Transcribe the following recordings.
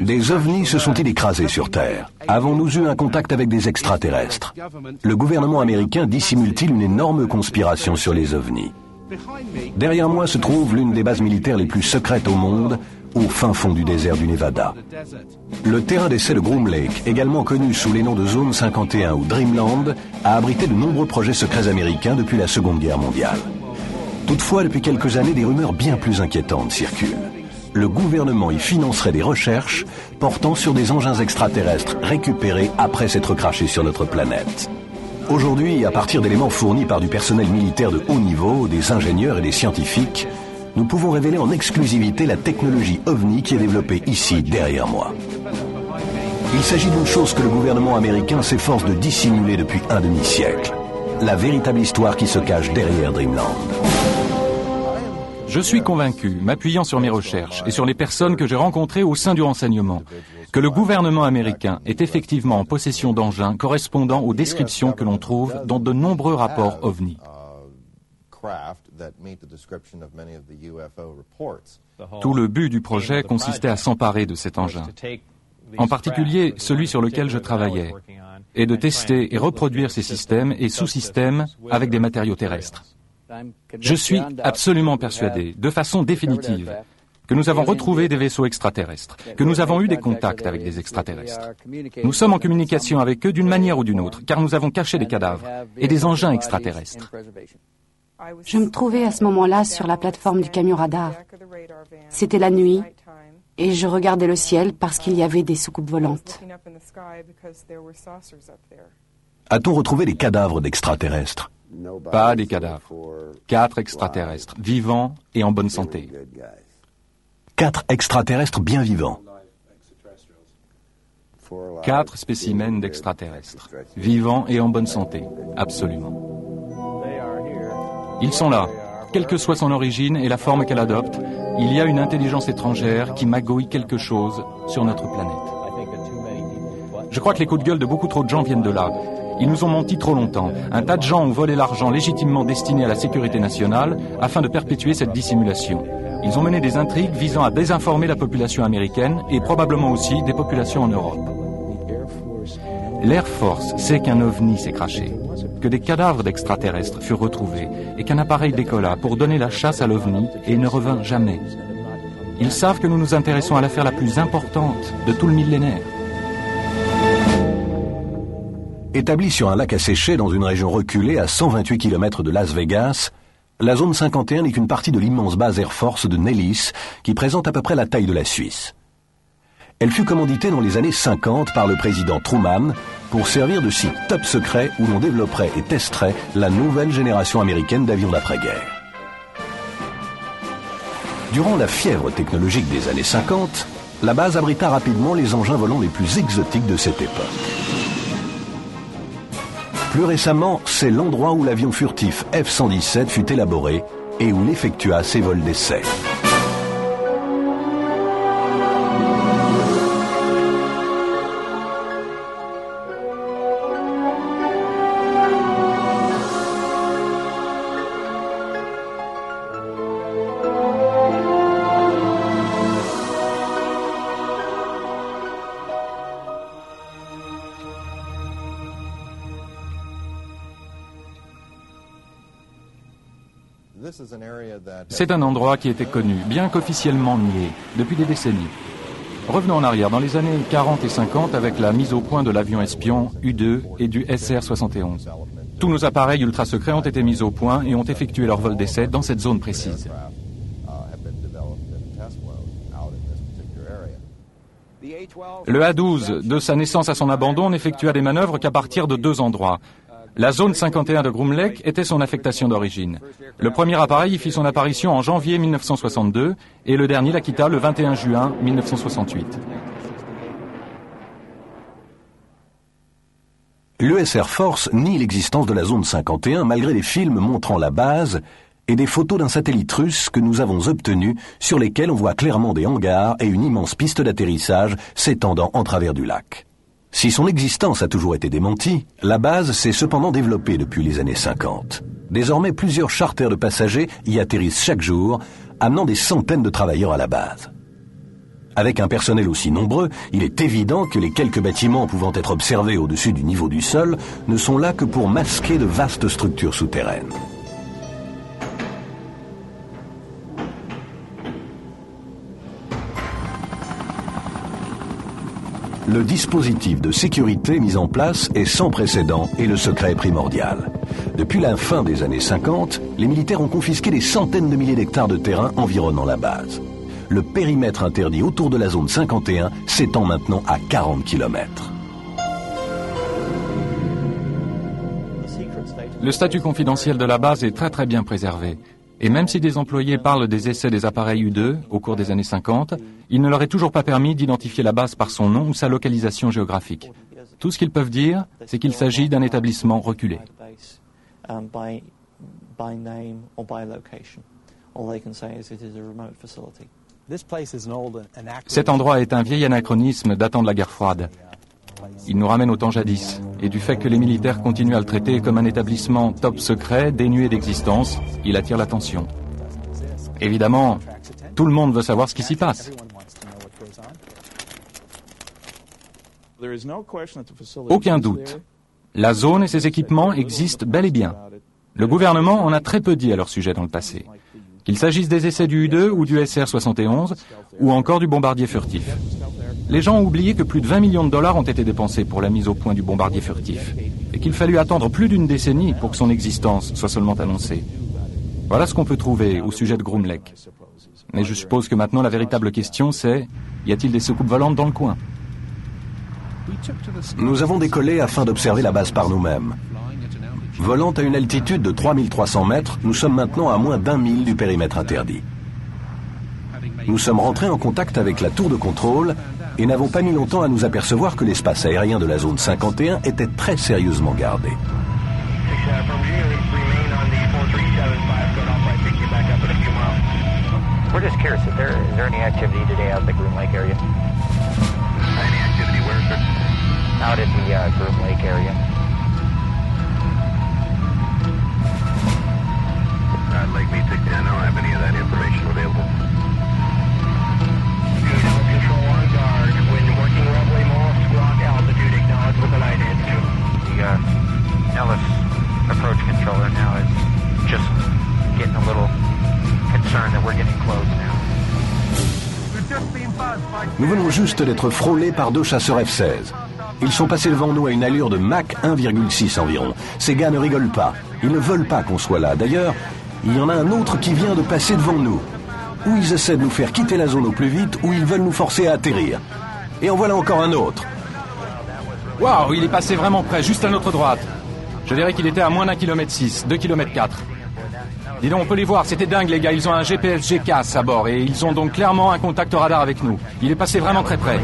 Des ovnis se sont-ils écrasés sur Terre? Avons-nous eu un contact avec des extraterrestres? Le gouvernement américain dissimule-t-il une énorme conspiration sur les ovnis? Derrière moi se trouve l'une des bases militaires les plus secrètes au monde, au fin fond du désert du Nevada. Le terrain d'essai de Groom Lake, également connu sous les noms de Zone 51 ou Dreamland, a abrité de nombreux projets secrets américains depuis la Seconde Guerre mondiale. Toutefois, depuis quelques années, des rumeurs bien plus inquiétantes circulent. Le gouvernement y financerait des recherches portant sur des engins extraterrestres récupérés après s'être crachés sur notre planète. Aujourd'hui, à partir d'éléments fournis par du personnel militaire de haut niveau, des ingénieurs et des scientifiques, nous pouvons révéler en exclusivité la technologie OVNI qui est développée ici, derrière moi. Il s'agit d'une chose que le gouvernement américain s'efforce de dissimuler depuis un demi-siècle. La véritable histoire qui se cache derrière Dreamland. Je suis convaincu, m'appuyant sur mes recherches et sur les personnes que j'ai rencontrées au sein du renseignement, que le gouvernement américain est effectivement en possession d'engins correspondant aux descriptions que l'on trouve dans de nombreux rapports OVNI. Tout le but du projet consistait à s'emparer de cet engin, en particulier celui sur lequel je travaillais, et de tester et reproduire ces systèmes et sous-systèmes avec des matériaux terrestres. Je suis absolument persuadé, de façon définitive, que nous avons retrouvé des vaisseaux extraterrestres, que nous avons eu des contacts avec des extraterrestres. Nous sommes en communication avec eux d'une manière ou d'une autre, car nous avons caché des cadavres et des engins extraterrestres. Je me trouvais à ce moment-là sur la plateforme du camion radar. C'était la nuit et je regardais le ciel parce qu'il y avait des soucoupes volantes. A-t-on retrouvé des cadavres d'extraterrestres? Pas des cadavres. 4 extraterrestres, vivants et en bonne santé. 4 extraterrestres bien vivants. 4 spécimens d'extraterrestres, vivants et en bonne santé, absolument. Ils sont là. Quelle que soit son origine et la forme qu'elle adopte, il y a une intelligence étrangère qui magouille quelque chose sur notre planète. Je crois que les coups de gueule de beaucoup trop de gens viennent de là. Ils nous ont menti trop longtemps. Un tas de gens ont volé l'argent légitimement destiné à la sécurité nationale afin de perpétuer cette dissimulation. Ils ont mené des intrigues visant à désinformer la population américaine et probablement aussi des populations en Europe. L'Air Force sait qu'un ovni s'est craché, que des cadavres d'extraterrestres furent retrouvés et qu'un appareil décolla pour donner la chasse à l'ovni et ne revint jamais. Ils savent que nous nous intéressons à l'affaire la plus importante de tout le millénaire. Établie sur un lac asséché dans une région reculée à 128 km de Las Vegas, la zone 51 n'est qu'une partie de l'immense base Air Force de Nellis qui présente à peu près la taille de la Suisse. Elle fut commanditée dans les années 50 par le président Truman pour servir de site top secret où l'on développerait et testerait la nouvelle génération américaine d'avions d'après-guerre. Durant la fièvre technologique des années 50, la base abrita rapidement les engins volants les plus exotiques de cette époque. Plus récemment, c'est l'endroit où l'avion furtif F-117 fut élaboré et où il effectua ses vols d'essai. C'est un endroit qui était connu, bien qu'officiellement nié, depuis des décennies. Revenons en arrière, dans les années 40 et 50, avec la mise au point de l'avion espion U-2 et du SR-71. Tous nos appareils ultra secrets ont été mis au point et ont effectué leur vol d'essai dans cette zone précise. Le A-12, de sa naissance à son abandon, n'effectua des manœuvres qu'à partir de 2 endroits. La zone 51 de Groom Lake était son affectation d'origine. Le premier appareil y fit son apparition en janvier 1962 et le dernier la quitta le 21 juin 1968. L'US Air Force nie l'existence de la zone 51 malgré des films montrant la base et des photos d'un satellite russe que nous avons obtenu sur lesquels on voit clairement des hangars et une immense piste d'atterrissage s'étendant en travers du lac. Si son existence a toujours été démentie, la base s'est cependant développée depuis les années 50. Désormais, plusieurs charters de passagers y atterrissent chaque jour, amenant des centaines de travailleurs à la base. Avec un personnel aussi nombreux, il est évident que les quelques bâtiments pouvant être observés au-dessus du niveau du sol ne sont là que pour masquer de vastes structures souterraines. Le dispositif de sécurité mis en place est sans précédent et le secret est primordial. Depuis la fin des années 50, les militaires ont confisqué des centaines de milliers d'hectares de terrain environnant la base. Le périmètre interdit autour de la zone 51 s'étend maintenant à 40 km. Le statut confidentiel de la base est très bien préservé. Et même si des employés parlent des essais des appareils U-2 au cours des années 50, il ne leur est toujours pas permis d'identifier la base par son nom ou sa localisation géographique. Tout ce qu'ils peuvent dire, c'est qu'il s'agit d'un établissement reculé. Cet endroit est un vieil anachronisme datant de la guerre froide. Il nous ramène au temps jadis, et du fait que les militaires continuent à le traiter comme un établissement top secret, dénué d'existence, il attire l'attention. Évidemment, tout le monde veut savoir ce qui s'y passe. Aucun doute. La zone et ses équipements existent bel et bien. Le gouvernement en a très peu dit à leur sujet dans le passé. Qu'il s'agisse des essais du U-2 ou du SR-71, ou encore du bombardier furtif. Les gens ont oublié que plus de 20 millions de dollars ont été dépensés pour la mise au point du bombardier furtif, et qu'il fallut attendre plus d'une décennie pour que son existence soit seulement annoncée. Voilà ce qu'on peut trouver au sujet de Groom Lake. Mais je suppose que maintenant la véritable question c'est, y a-t-il des soucoupes volantes dans le coin ? Nous avons décollé afin d'observer la base par nous-mêmes. Volant à une altitude de 3300 mètres, nous sommes maintenant à moins d'1 mille du périmètre interdit. Nous sommes rentrés en contact avec la tour de contrôle et n'avons pas mis longtemps à nous apercevoir que l'espace aérien de la zone 51 était très sérieusement gardé. We're just curious, is there any activity today out at the Groom Lake area? Any activity where, sir? Out at the Groom Lake area. Lake meets I don't have any of that information available. Control on guard. When working Lovely Mall, squawk altitude, acknowledge with an identity. The Ellis approach controller now is just getting a little concerned that we're getting close now. Nous venons juste d'être frôlés par 2 chasseurs F-16. Ils sont passés devant nous à une allure de Mach 1,6 environ. Ces gars ne rigolent pas. Ils ne veulent pas qu'on soit là. D'ailleurs, il y en a un autre qui vient de passer devant nous. Ou ils essaient de nous faire quitter la zone au plus vite, ou ils veulent nous forcer à atterrir. Et en voilà encore un autre. Waouh, il est passé vraiment près, juste à notre droite. Je dirais qu'il était à moins d'1,6 km, 2,4 km. Dis donc, on peut les voir, c'était dingue les gars, ils ont un GPS GCAS à bord et ils ont donc clairement un contact radar avec nous. Il est passé vraiment très près.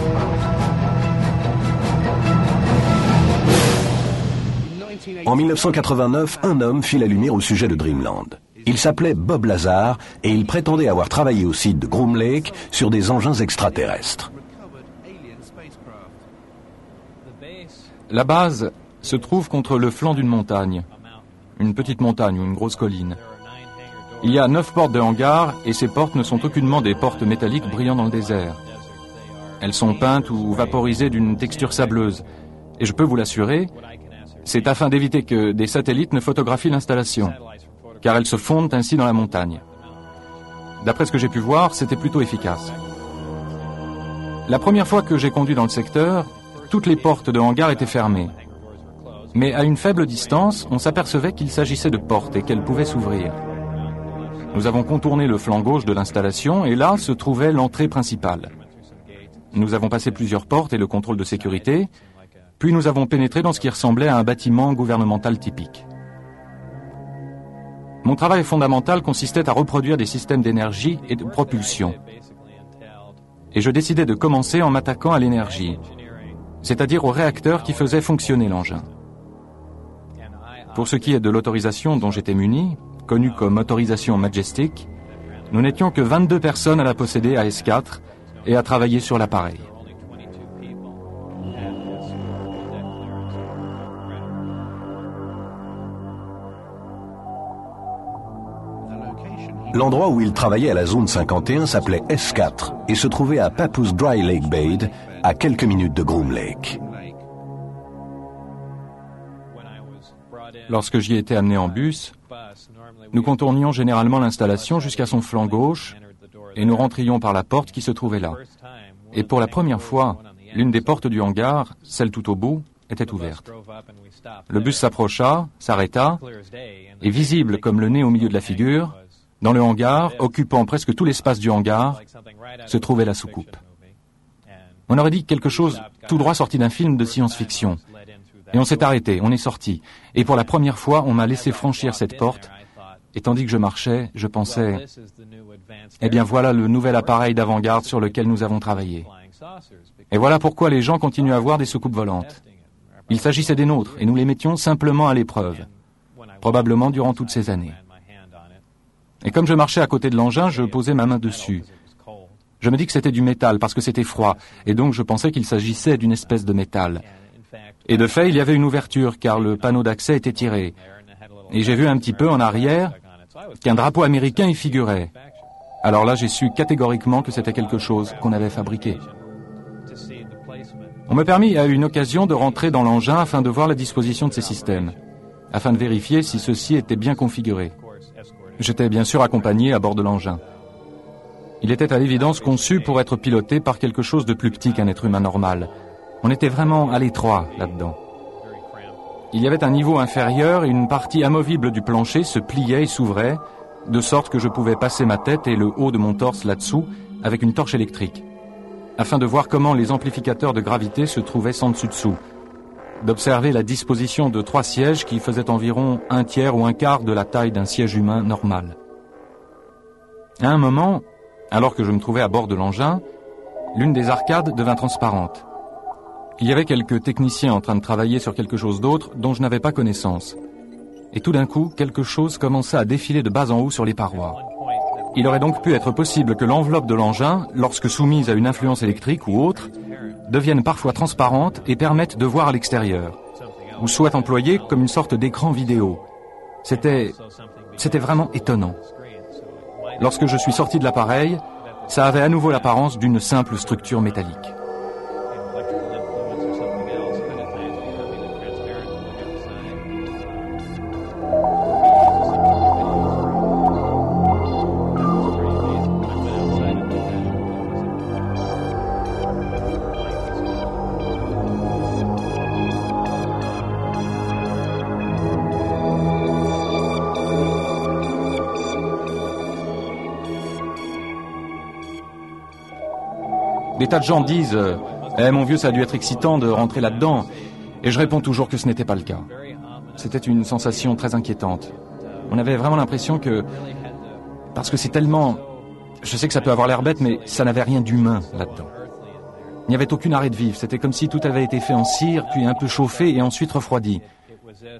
En 1989, un homme fit la lumière au sujet de Dreamland. Il s'appelait Bob Lazar et il prétendait avoir travaillé au site de Groom Lake sur des engins extraterrestres. La base se trouve contre le flanc d'une montagne. Une petite montagne ou une grosse colline. Il y a 9 portes de hangar et ces portes ne sont aucunement des portes métalliques brillant dans le désert. Elles sont peintes ou vaporisées d'une texture sableuse. Et je peux vous l'assurer, c'est afin d'éviter que des satellites ne photographient l'installation, car elles se fondent ainsi dans la montagne. D'après ce que j'ai pu voir, c'était plutôt efficace. La première fois que j'ai conduit dans le secteur, toutes les portes de hangar étaient fermées. Mais à une faible distance, on s'apercevait qu'il s'agissait de portes et qu'elles pouvaient s'ouvrir. Nous avons contourné le flanc gauche de l'installation et là se trouvait l'entrée principale. Nous avons passé plusieurs portes et le contrôle de sécurité, puis nous avons pénétré dans ce qui ressemblait à un bâtiment gouvernemental typique. Mon travail fondamental consistait à reproduire des systèmes d'énergie et de propulsion. Et je décidai de commencer en m'attaquant à l'énergie, c'est-à-dire au réacteur qui faisait fonctionner l'engin. Pour ce qui est de l'autorisation dont j'étais muni, connue comme autorisation Majestic, nous n'étions que 22 personnes à la posséder à S4 et à travailler sur l'appareil. L'endroit où il travaillait à la zone 51 s'appelait S4 et se trouvait à Papoose Dry Lake Bade, à quelques minutes de Groom Lake. Lorsque j'y étais amené en bus, nous contournions généralement l'installation jusqu'à son flanc gauche et nous rentrions par la porte qui se trouvait là. Et pour la première fois, l'une des portes du hangar, celle tout au bout, était ouverte. Le bus s'approcha, s'arrêta, et visible comme le nez au milieu de la figure, dans le hangar, occupant presque tout l'espace du hangar, se trouvait la soucoupe. On aurait dit quelque chose tout droit sorti d'un film de science-fiction. Et on s'est arrêté, on est sorti. Et pour la première fois, on m'a laissé franchir cette porte. Et tandis que je marchais, je pensais, eh bien voilà le nouvel appareil d'avant-garde sur lequel nous avons travaillé. Et voilà pourquoi les gens continuent à voir des soucoupes volantes. Il s'agissait des nôtres, et nous les mettions simplement à l'épreuve, probablement durant toutes ces années. Et comme je marchais à côté de l'engin, je posais ma main dessus. Je me dis que c'était du métal parce que c'était froid, et donc je pensais qu'il s'agissait d'une espèce de métal. Et de fait, il y avait une ouverture, car le panneau d'accès était tiré. Et j'ai vu un petit peu en arrière qu'un drapeau américain y figurait. Alors là, j'ai su catégoriquement que c'était quelque chose qu'on avait fabriqué. On m'a permis à une occasion de rentrer dans l'engin afin de voir la disposition de ces systèmes, afin de vérifier si ceux-ci étaient bien configurés. J'étais bien sûr accompagné à bord de l'engin. Il était à l'évidence conçu pour être piloté par quelque chose de plus petit qu'un être humain normal. On était vraiment à l'étroit là-dedans. Il y avait un niveau inférieur et une partie amovible du plancher se pliait et s'ouvrait, de sorte que je pouvais passer ma tête et le haut de mon torse là-dessous avec une torche électrique, afin de voir comment les amplificateurs de gravité se trouvaient sans dessus-dessous, d'observer la disposition de 3 sièges qui faisaient environ 1/3 ou 1/4 de la taille d'un siège humain normal. À un moment, alors que je me trouvais à bord de l'engin, l'une des arcades devint transparente. Il y avait quelques techniciens en train de travailler sur quelque chose d'autre dont je n'avais pas connaissance. Et tout d'un coup, quelque chose commença à défiler de bas en haut sur les parois. Il aurait donc pu être possible que l'enveloppe de l'engin, lorsque soumise à une influence électrique ou autre, devienne parfois transparente et permette de voir à l'extérieur, ou soit employée comme une sorte d'écran vidéo. C'était vraiment étonnant. Lorsque je suis sorti de l'appareil, ça avait à nouveau l'apparence d'une simple structure métallique. Des tas de gens disent « Eh mon vieux, ça a dû être excitant de rentrer là-dedans ». Et je réponds toujours que ce n'était pas le cas. C'était une sensation très inquiétante. On avait vraiment l'impression que... Parce que c'est tellement... Je sais que ça peut avoir l'air bête, mais ça n'avait rien d'humain là-dedans. Il n'y avait aucune arrêt de vivre. C'était comme si tout avait été fait en cire, puis un peu chauffé et ensuite refroidi.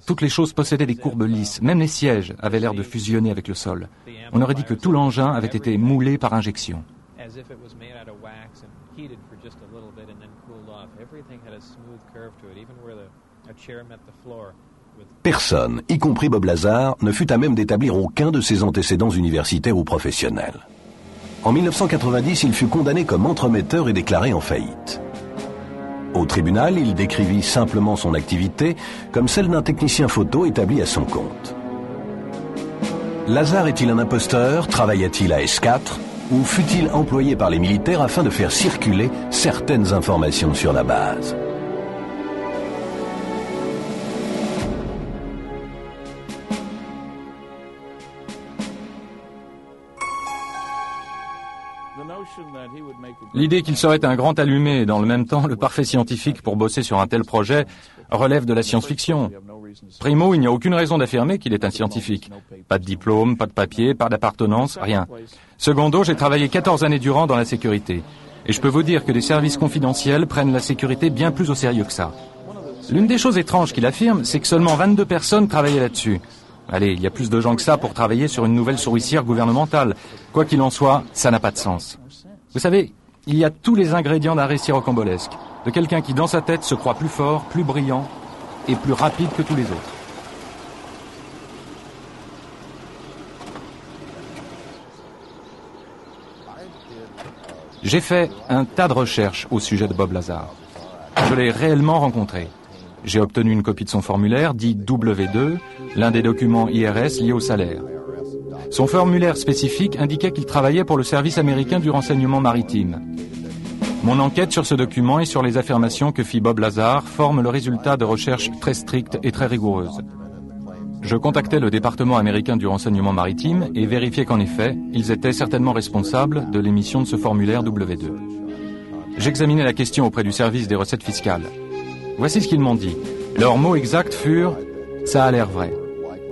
Toutes les choses possédaient des courbes lisses. Même les sièges avaient l'air de fusionner avec le sol. On aurait dit que tout l'engin avait été moulé par injection. Personne, y compris Bob Lazar, ne fut à même d'établir aucun de ses antécédents universitaires ou professionnels. En 1990, il fut condamné comme entremetteur et déclaré en faillite. Au tribunal, il décrivit simplement son activité comme celle d'un technicien photo établi à son compte. Lazar est-il un imposteur? Travailla-t-il à S4? Ou fut-il employé par les militaires afin de faire circuler certaines informations sur la base? L'idée qu'il serait un grand allumé et dans le même temps le parfait scientifique pour bosser sur un tel projet relève de la science-fiction. Primo, il n'y a aucune raison d'affirmer qu'il est un scientifique. Pas de diplôme, pas de papier, pas d'appartenance, rien. Secondo, j'ai travaillé 14 années durant dans la sécurité. Et je peux vous dire que des services confidentiels prennent la sécurité bien plus au sérieux que ça. L'une des choses étranges qu'il affirme, c'est que seulement 22 personnes travaillaient là-dessus. Allez, il y a plus de gens que ça pour travailler sur une nouvelle souricière gouvernementale. Quoi qu'il en soit, ça n'a pas de sens. Vous savez, il y a tous les ingrédients d'un récit rocambolesque, de quelqu'un qui dans sa tête se croit plus fort, plus brillant et plus rapide que tous les autres. J'ai fait un tas de recherches au sujet de Bob Lazar. Je l'ai réellement rencontré. J'ai obtenu une copie de son formulaire, dit W2, l'un des documents IRS liés au salaire. Son formulaire spécifique indiquait qu'il travaillait pour le service américain du renseignement maritime. Mon enquête sur ce document et sur les affirmations que fit Bob Lazar forme le résultat de recherches très strictes et très rigoureuses. Je contactai le département américain du renseignement maritime et vérifiai qu'en effet, ils étaient certainement responsables de l'émission de ce formulaire W2. J'examinai la question auprès du service des recettes fiscales. Voici ce qu'ils m'ont dit. Leurs mots exacts furent « ça a l'air vrai ».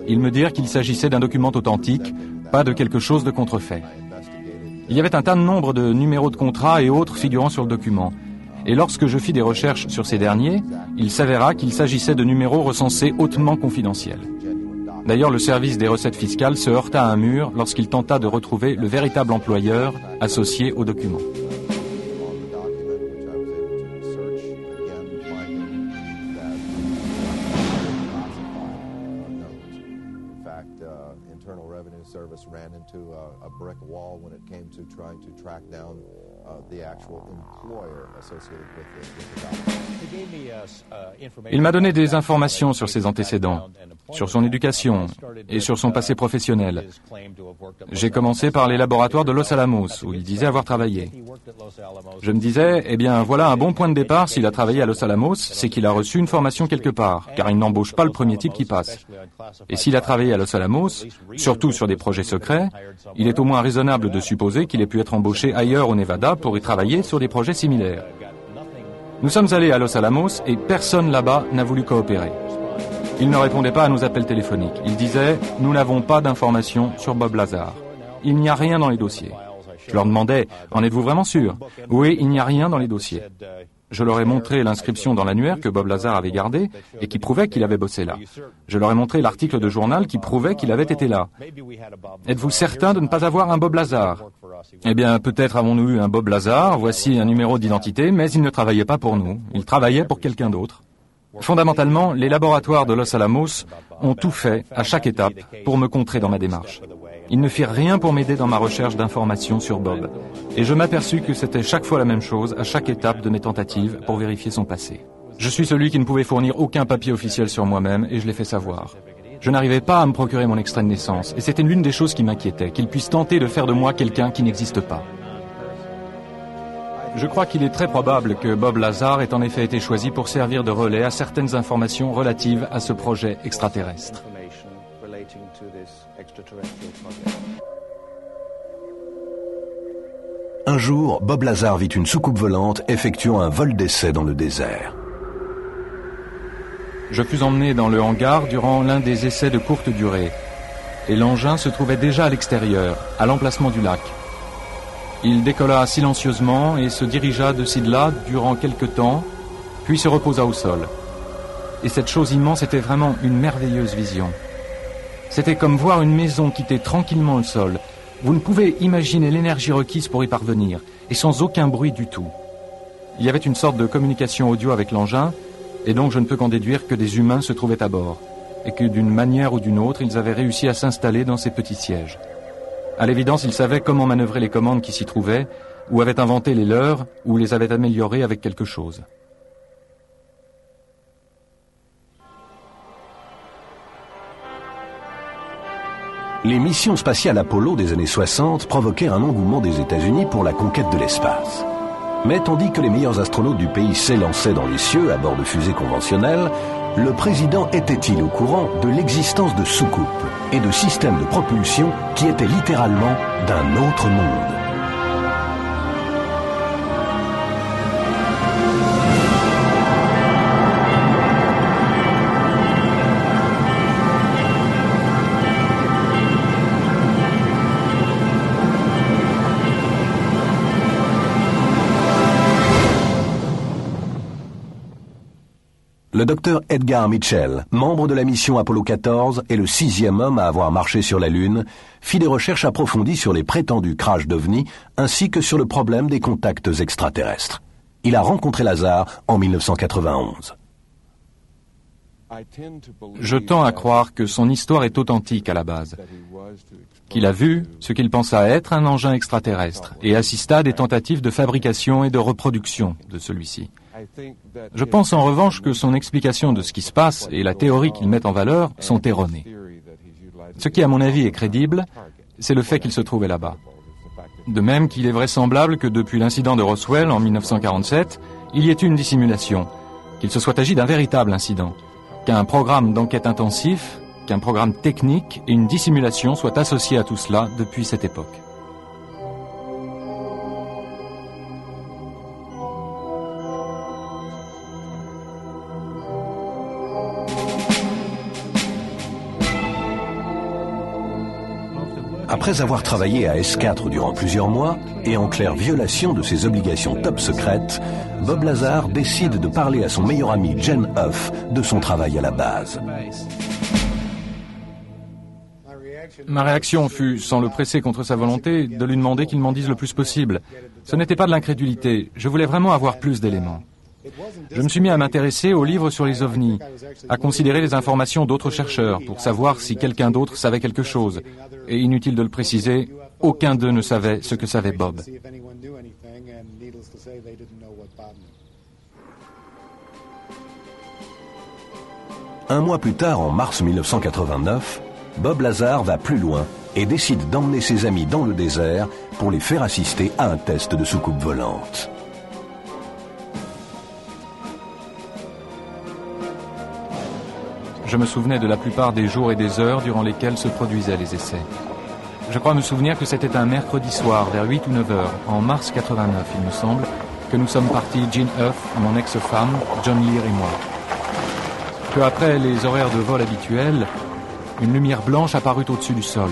Ils me dirent qu'il s'agissait d'un document authentique, pas de quelque chose de contrefait. Il y avait un tas de nombre de numéros de contrat et autres figurant sur le document. Et lorsque je fis des recherches sur ces derniers, il s'avéra qu'il s'agissait de numéros recensés hautement confidentiels. D'ailleurs, le service des recettes fiscales se heurta à un mur lorsqu'il tenta de retrouver le véritable employeur associé au document. Ran into a brick wall when it came to trying to track down the actual employer associated with the document. Il m'a donné des informations sur ses antécédents, sur son éducation et sur son passé professionnel. J'ai commencé par les laboratoires de Los Alamos, où il disait avoir travaillé. Je me disais, eh bien voilà un bon point de départ s'il a travaillé à Los Alamos, c'est qu'il a reçu une formation quelque part, car il n'embauche pas le premier type qui passe. Et s'il a travaillé à Los Alamos, surtout sur des projets secrets, il est au moins raisonnable de supposer qu'il ait pu être embauché ailleurs au Nevada pour y travailler sur des projets similaires. Nous sommes allés à Los Alamos et personne là-bas n'a voulu coopérer. Ils ne répondaient pas à nos appels téléphoniques. Ils disaient « Nous n'avons pas d'informations sur Bob Lazar. Il n'y a rien dans les dossiers. » Je leur demandais « En êtes-vous vraiment sûr ?»« Oui, il n'y a rien dans les dossiers. » Je leur ai montré l'inscription dans l'annuaire que Bob Lazar avait gardée et qui prouvait qu'il avait bossé là. Je leur ai montré l'article de journal qui prouvait qu'il avait été là. Êtes-vous certain de ne pas avoir un Bob Lazar ? Eh bien, peut-être avons-nous eu un Bob Lazar, voici un numéro d'identité, mais il ne travaillait pas pour nous. Il travaillait pour quelqu'un d'autre. Fondamentalement, les laboratoires de Los Alamos ont tout fait, à chaque étape, pour me contrer dans ma démarche. Ils ne firent rien pour m'aider dans ma recherche d'informations sur Bob. Et je m'aperçus que c'était chaque fois la même chose, à chaque étape de mes tentatives pour vérifier son passé. Je suis celui qui ne pouvait fournir aucun papier officiel sur moi-même, et je l'ai fait savoir. Je n'arrivais pas à me procurer mon extrait de naissance, et c'était l'une des choses qui m'inquiétait, qu'ils puissent tenter de faire de moi quelqu'un qui n'existe pas. Je crois qu'il est très probable que Bob Lazar ait en effet été choisi pour servir de relais à certaines informations relatives à ce projet extraterrestre. Un jour, Bob Lazar vit une soucoupe volante effectuant un vol d'essai dans le désert. Je fus emmené dans le hangar durant l'un des essais de courte durée, et l'engin se trouvait déjà à l'extérieur, à l'emplacement du lac. Il décolla silencieusement et se dirigea de ci de là durant quelque temps, puis se reposa au sol. Et cette chose immense était vraiment une merveilleuse vision. C'était comme voir une maison quitter tranquillement le sol. Vous ne pouvez imaginer l'énergie requise pour y parvenir, et sans aucun bruit du tout. Il y avait une sorte de communication audio avec l'engin, et donc je ne peux qu'en déduire que des humains se trouvaient à bord, et que d'une manière ou d'une autre, ils avaient réussi à s'installer dans ces petits sièges. À l'évidence, ils savaient comment manœuvrer les commandes qui s'y trouvaient, ou avaient inventé les leurs, ou les avaient améliorées avec quelque chose. Les missions spatiales Apollo des années 60 provoquèrent un engouement des États-Unis pour la conquête de l'espace. Mais tandis que les meilleurs astronautes du pays s'élançaient dans les cieux à bord de fusées conventionnelles, le président était-il au courant de l'existence de soucoupes et de systèmes de propulsion qui étaient littéralement d'un autre monde ? Le docteur Edgar Mitchell, membre de la mission Apollo 14 et le 6e homme à avoir marché sur la Lune, fit des recherches approfondies sur les prétendus crashs d'OVNI ainsi que sur le problème des contacts extraterrestres. Il a rencontré Lazar en 1991. Je tends à croire que son histoire est authentique à la base, qu'il a vu ce qu'il pensa être un engin extraterrestre et assista à des tentatives de fabrication et de reproduction de celui-ci. Je pense en revanche que son explication de ce qui se passe et la théorie qu'il met en valeur sont erronées. Ce qui, à mon avis, est crédible, c'est le fait qu'il se trouvait là-bas. De même qu'il est vraisemblable que depuis l'incident de Roswell en 1947, il y ait eu une dissimulation, qu'il se soit agi d'un véritable incident, qu'un programme d'enquête intensif, qu'un programme technique et une dissimulation soient associés à tout cela depuis cette époque. Après avoir travaillé à S4 durant plusieurs mois, et en claire violation de ses obligations top secrètes, Bob Lazar décide de parler à son meilleur ami Jen Huff de son travail à la base. Ma réaction fut, sans le presser contre sa volonté, de lui demander qu'il m'en dise le plus possible. Ce n'était pas de l'incrédulité, je voulais vraiment avoir plus d'éléments. Je me suis mis à m'intéresser aux livres sur les ovnis, à considérer les informations d'autres chercheurs pour savoir si quelqu'un d'autre savait quelque chose. Et inutile de le préciser, aucun d'eux ne savait ce que savait Bob. Un mois plus tard, en mars 1989, Bob Lazar va plus loin et décide d'emmener ses amis dans le désert pour les faire assister à un test de soucoupe volante. Je me souvenais de la plupart des jours et des heures durant lesquels se produisaient les essais. Je crois me souvenir que c'était un mercredi soir, vers 8 ou 9 heures, en mars 89, il me semble, que nous sommes partis, Jen Huff, mon ex-femme, John Lear et moi. Peu après les horaires de vol habituels, une lumière blanche apparut au-dessus du sol.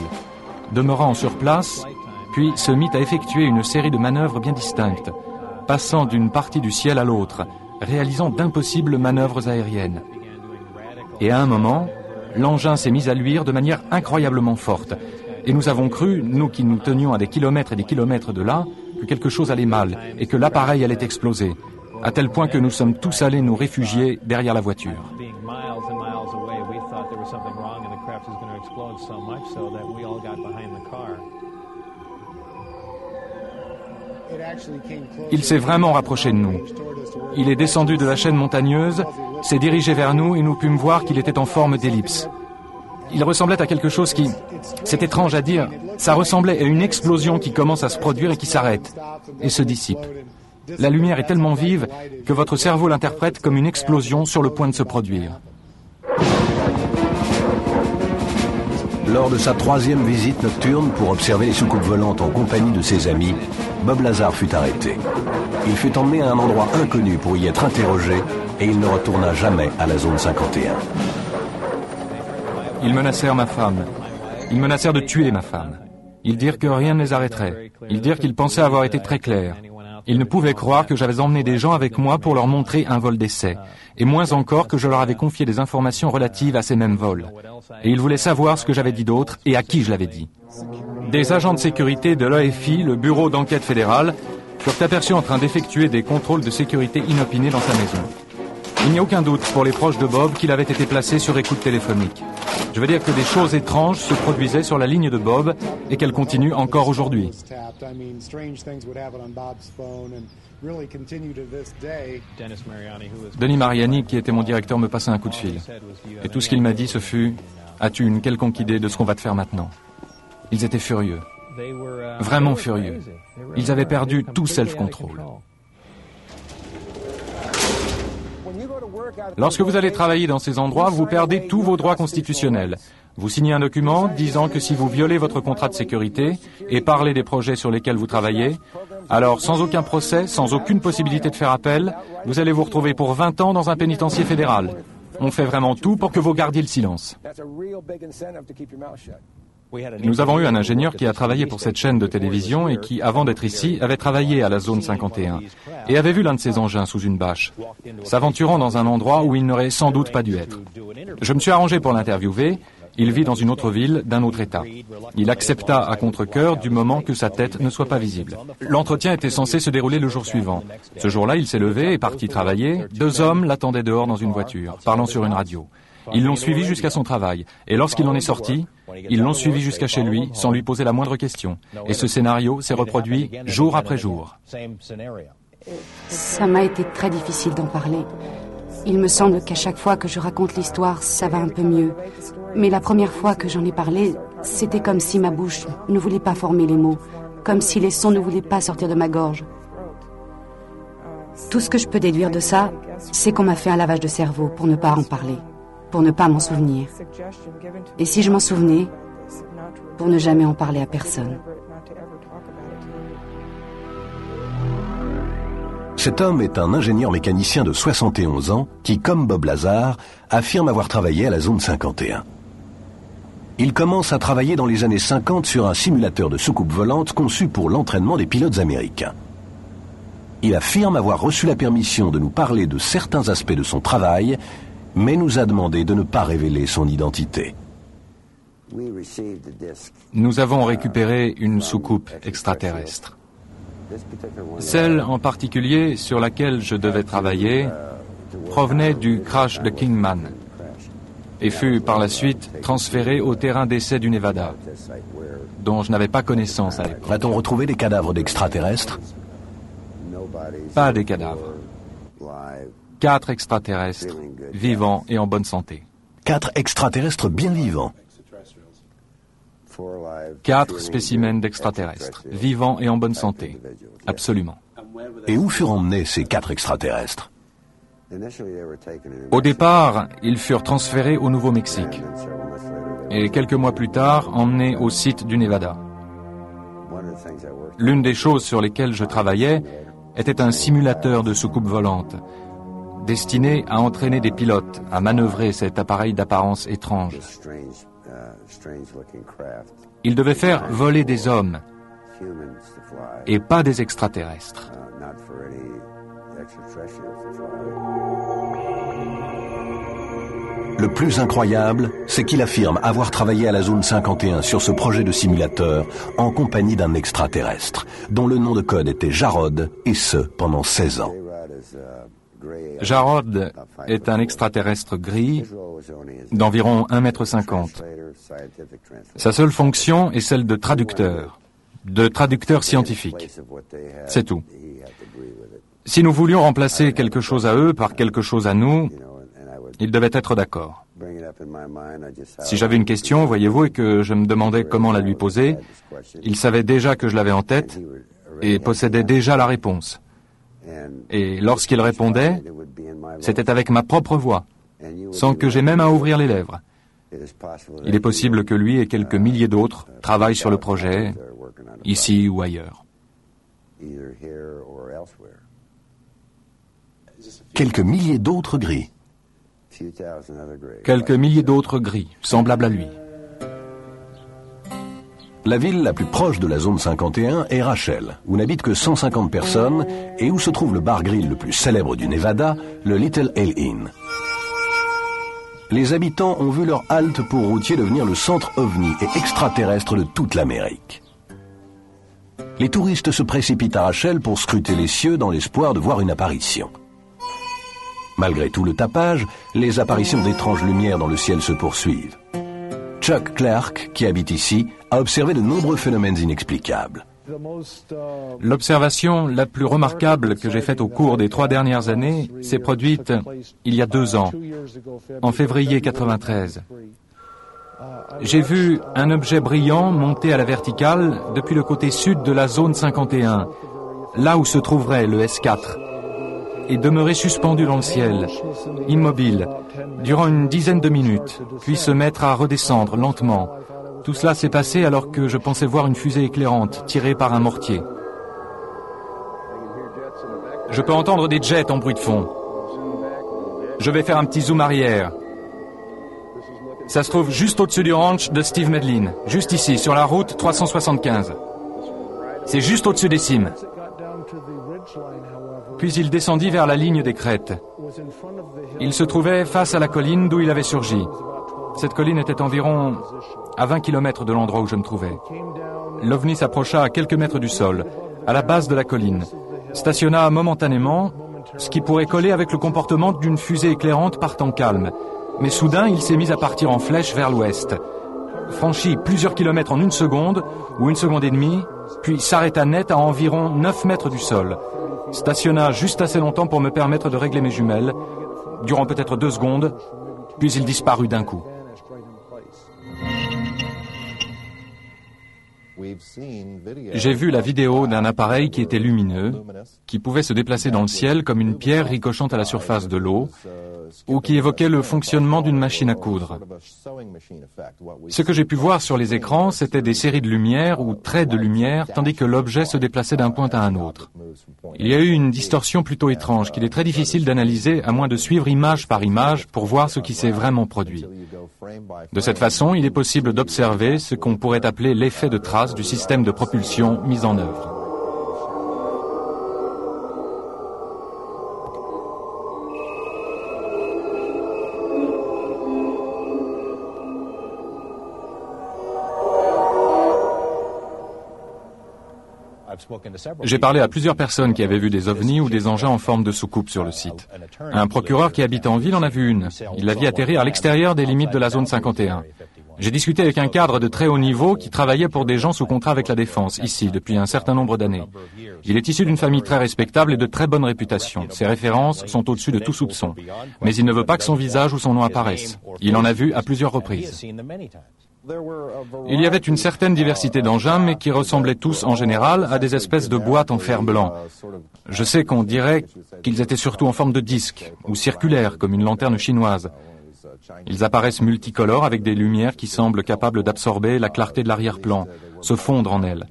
Demeurant sur place, puis se mit à effectuer une série de manœuvres bien distinctes, passant d'une partie du ciel à l'autre, réalisant d'impossibles manœuvres aériennes. Et à un moment, l'engin s'est mis à luire de manière incroyablement forte. Et nous avons cru, nous qui nous tenions à des kilomètres et des kilomètres de là, que quelque chose allait mal et que l'appareil allait exploser, à tel point que nous sommes tous allés nous réfugier derrière la voiture. Il s'est vraiment rapproché de nous. Il est descendu de la chaîne montagneuse, s'est dirigé vers nous et nous pûmes voir qu'il était en forme d'ellipse. Il ressemblait à quelque chose qui... C'est étrange à dire, ça ressemblait à une explosion qui commence à se produire et qui s'arrête, et se dissipe. La lumière est tellement vive que votre cerveau l'interprète comme une explosion sur le point de se produire. Lors de sa troisième visite nocturne pour observer les soucoupes volantes en compagnie de ses amis, Bob Lazar fut arrêté. Il fut emmené à un endroit inconnu pour y être interrogé et il ne retourna jamais à la zone 51. Ils menacèrent ma femme. Ils menacèrent de tuer ma femme. Ils dirent que rien ne les arrêterait. Ils dirent qu'ils pensaient avoir été très clairs. Ils ne pouvaient croire que j'avais emmené des gens avec moi pour leur montrer un vol d'essai, et moins encore que je leur avais confié des informations relatives à ces mêmes vols. Et ils voulaient savoir ce que j'avais dit d'autre et à qui je l'avais dit. Des agents de sécurité de l'AFI, le bureau d'enquête fédérale, furent aperçus en train d'effectuer des contrôles de sécurité inopinés dans sa maison. Il n'y a aucun doute pour les proches de Bob qu'il avait été placé sur écoute téléphonique. Je veux dire que des choses étranges se produisaient sur la ligne de Bob et qu'elles continuent encore aujourd'hui. Denis Mariani, qui était mon directeur, me passa un coup de fil. Et tout ce qu'il m'a dit, ce fut « As-tu une quelconque idée de ce qu'on va te faire maintenant ?» Ils étaient furieux. Vraiment furieux. Ils avaient perdu tout self-control. Lorsque vous allez travailler dans ces endroits, vous perdez tous vos droits constitutionnels. Vous signez un document disant que si vous violez votre contrat de sécurité et parlez des projets sur lesquels vous travaillez, alors sans aucun procès, sans aucune possibilité de faire appel, vous allez vous retrouver pour 20 ans dans un pénitencier fédéral. On fait vraiment tout pour que vous gardiez le silence. Nous avons eu un ingénieur qui a travaillé pour cette chaîne de télévision et qui, avant d'être ici, avait travaillé à la zone 51 et avait vu l'un de ces engins sous une bâche, s'aventurant dans un endroit où il n'aurait sans doute pas dû être. Je me suis arrangé pour l'interviewer Il vit dans une autre ville, d'un autre État. Il accepta à contre-cœur du moment que sa tête ne soit pas visible. L'entretien était censé se dérouler le jour suivant. Ce jour-là, il s'est levé et parti travailler. 2 hommes l'attendaient dehors dans une voiture, parlant sur une radio. Ils l'ont suivi jusqu'à son travail. Et lorsqu'il en est sorti, ils l'ont suivi jusqu'à chez lui sans lui poser la moindre question. Et ce scénario s'est reproduit jour après jour. Ça m'a été très difficile d'en parler. Il me semble qu'à chaque fois que je raconte l'histoire, ça va un peu mieux. Mais la première fois que j'en ai parlé, c'était comme si ma bouche ne voulait pas former les mots, comme si les sons ne voulaient pas sortir de ma gorge. Tout ce que je peux déduire de ça, c'est qu'on m'a fait un lavage de cerveau pour ne pas en parler, pour ne pas m'en souvenir. Et si je m'en souvenais, pour ne jamais en parler à personne. Cet homme est un ingénieur mécanicien de 71 ans qui, comme Bob Lazar, affirme avoir travaillé à la zone 51. Il commence à travailler dans les années 50 sur un simulateur de soucoupe volante conçu pour l'entraînement des pilotes américains. Il affirme avoir reçu la permission de nous parler de certains aspects de son travail, mais nous a demandé de ne pas révéler son identité. Nous avons récupéré une soucoupe extraterrestre. Celle en particulier sur laquelle je devais travailler provenait du crash de Kingman et fut par la suite transférée au terrain d'essai du Nevada, dont je n'avais pas connaissance à l'époque. Va-t-on retrouver des cadavres d'extraterrestres? Pas des cadavres. 4 extraterrestres, vivants et en bonne santé. 4 extraterrestres bien vivants. 4 spécimens d'extraterrestres, vivants et en bonne santé. Absolument. Et où furent emmenés ces 4 extraterrestres? Au départ, ils furent transférés au Nouveau-Mexique et quelques mois plus tard, emmenés au site du Nevada. L'une des choses sur lesquelles je travaillais était un simulateur de soucoupe volante destiné à entraîner des pilotes à manœuvrer cet appareil d'apparence étrange. Il devait faire voler des hommes et pas des extraterrestres. Le plus incroyable, c'est qu'il affirme avoir travaillé à la zone 51 sur ce projet de simulateur en compagnie d'un extraterrestre, dont le nom de code était Jarod, et ce, pendant 16 ans. Jarod est un extraterrestre gris d'environ 1,50 m. Sa seule fonction est celle de traducteur scientifique. C'est tout. Si nous voulions remplacer quelque chose à eux par quelque chose à nous, ils devaient être d'accord. Si j'avais une question, voyez-vous, et que je me demandais comment la lui poser, il savait déjà que je l'avais en tête et possédait déjà la réponse. Et lorsqu'il répondait, c'était avec ma propre voix, sans que j'aie même à ouvrir les lèvres. Il est possible que lui et quelques milliers d'autres travaillent sur le projet, ici ou ailleurs. Quelques milliers d'autres gris. Quelques milliers d'autres gris, semblables à lui. La ville la plus proche de la zone 51 est Rachel, où n'habitent que 150 personnes et où se trouve le bar-grill le plus célèbre du Nevada, le Little Ale Inn. Les habitants ont vu leur halte pour routier devenir le centre ovni et extraterrestre de toute l'Amérique. Les touristes se précipitent à Rachel pour scruter les cieux dans l'espoir de voir une apparition. Malgré tout le tapage, les apparitions d'étranges lumières dans le ciel se poursuivent. Chuck Clark, qui habite ici, a observé de nombreux phénomènes inexplicables. L'observation la plus remarquable que j'ai faite au cours des 3 dernières années s'est produite il y a 2 ans, en février 93. J'ai vu un objet brillant monter à la verticale depuis le côté sud de la zone 51, là où se trouverait le S4, et demeurer suspendu dans le ciel, immobile, durant une dizaine de minutes, puis se mettre à redescendre lentement. Tout cela s'est passé alors que je pensais voir une fusée éclairante tirée par un mortier. Je peux entendre des jets en bruit de fond. Je vais faire un petit zoom arrière. Ça se trouve juste au-dessus du ranch de Steve Medlin, juste ici, sur la route 375. C'est juste au-dessus des cimes. Puis il descendit vers la ligne des crêtes. Il se trouvait face à la colline d'où il avait surgi. Cette colline était environ à 20 km de l'endroit où je me trouvais. L'OVNI s'approcha à quelques mètres du sol, à la base de la colline, stationna momentanément, ce qui pourrait coller avec le comportement d'une fusée éclairante partant calme. Mais soudain, il s'est mis à partir en flèche vers l'ouest. Franchit plusieurs kilomètres en 1 seconde, ou 1 seconde et demie, puis s'arrêta net à environ 9 mètres du sol. Stationna juste assez longtemps pour me permettre de régler mes jumelles, durant peut-être 2 secondes, puis il disparut d'un coup. J'ai vu la vidéo d'un appareil qui était lumineux, qui pouvait se déplacer dans le ciel comme une pierre ricochant à la surface de l'eau, ou qui évoquait le fonctionnement d'une machine à coudre. Ce que j'ai pu voir sur les écrans, c'était des séries de lumière ou traits de lumière, tandis que l'objet se déplaçait d'un point à un autre. Il y a eu une distorsion plutôt étrange qu'il est très difficile d'analyser à moins de suivre image par image pour voir ce qui s'est vraiment produit. De cette façon, il est possible d'observer ce qu'on pourrait appeler l'effet de trace du système de propulsion mis en œuvre. J'ai parlé à plusieurs personnes qui avaient vu des ovnis ou des engins en forme de soucoupe sur le site. Un procureur qui habite en ville en a vu une. Il l'a vit atterrir à l'extérieur des limites de la zone 51. J'ai discuté avec un cadre de très haut niveau qui travaillait pour des gens sous contrat avec la Défense, ici, depuis un certain nombre d'années. Il est issu d'une famille très respectable et de très bonne réputation. Ses références sont au-dessus de tout soupçon. Mais il ne veut pas que son visage ou son nom apparaissent. Il en a vu à plusieurs reprises. Il y avait une certaine diversité d'engins, mais qui ressemblaient tous, en général, à des espèces de boîtes en fer blanc. Je sais qu'on dirait qu'ils étaient surtout en forme de disque, ou circulaires, comme une lanterne chinoise. Ils apparaissent multicolores avec des lumières qui semblent capables d'absorber la clarté de l'arrière-plan, se fondre en elle.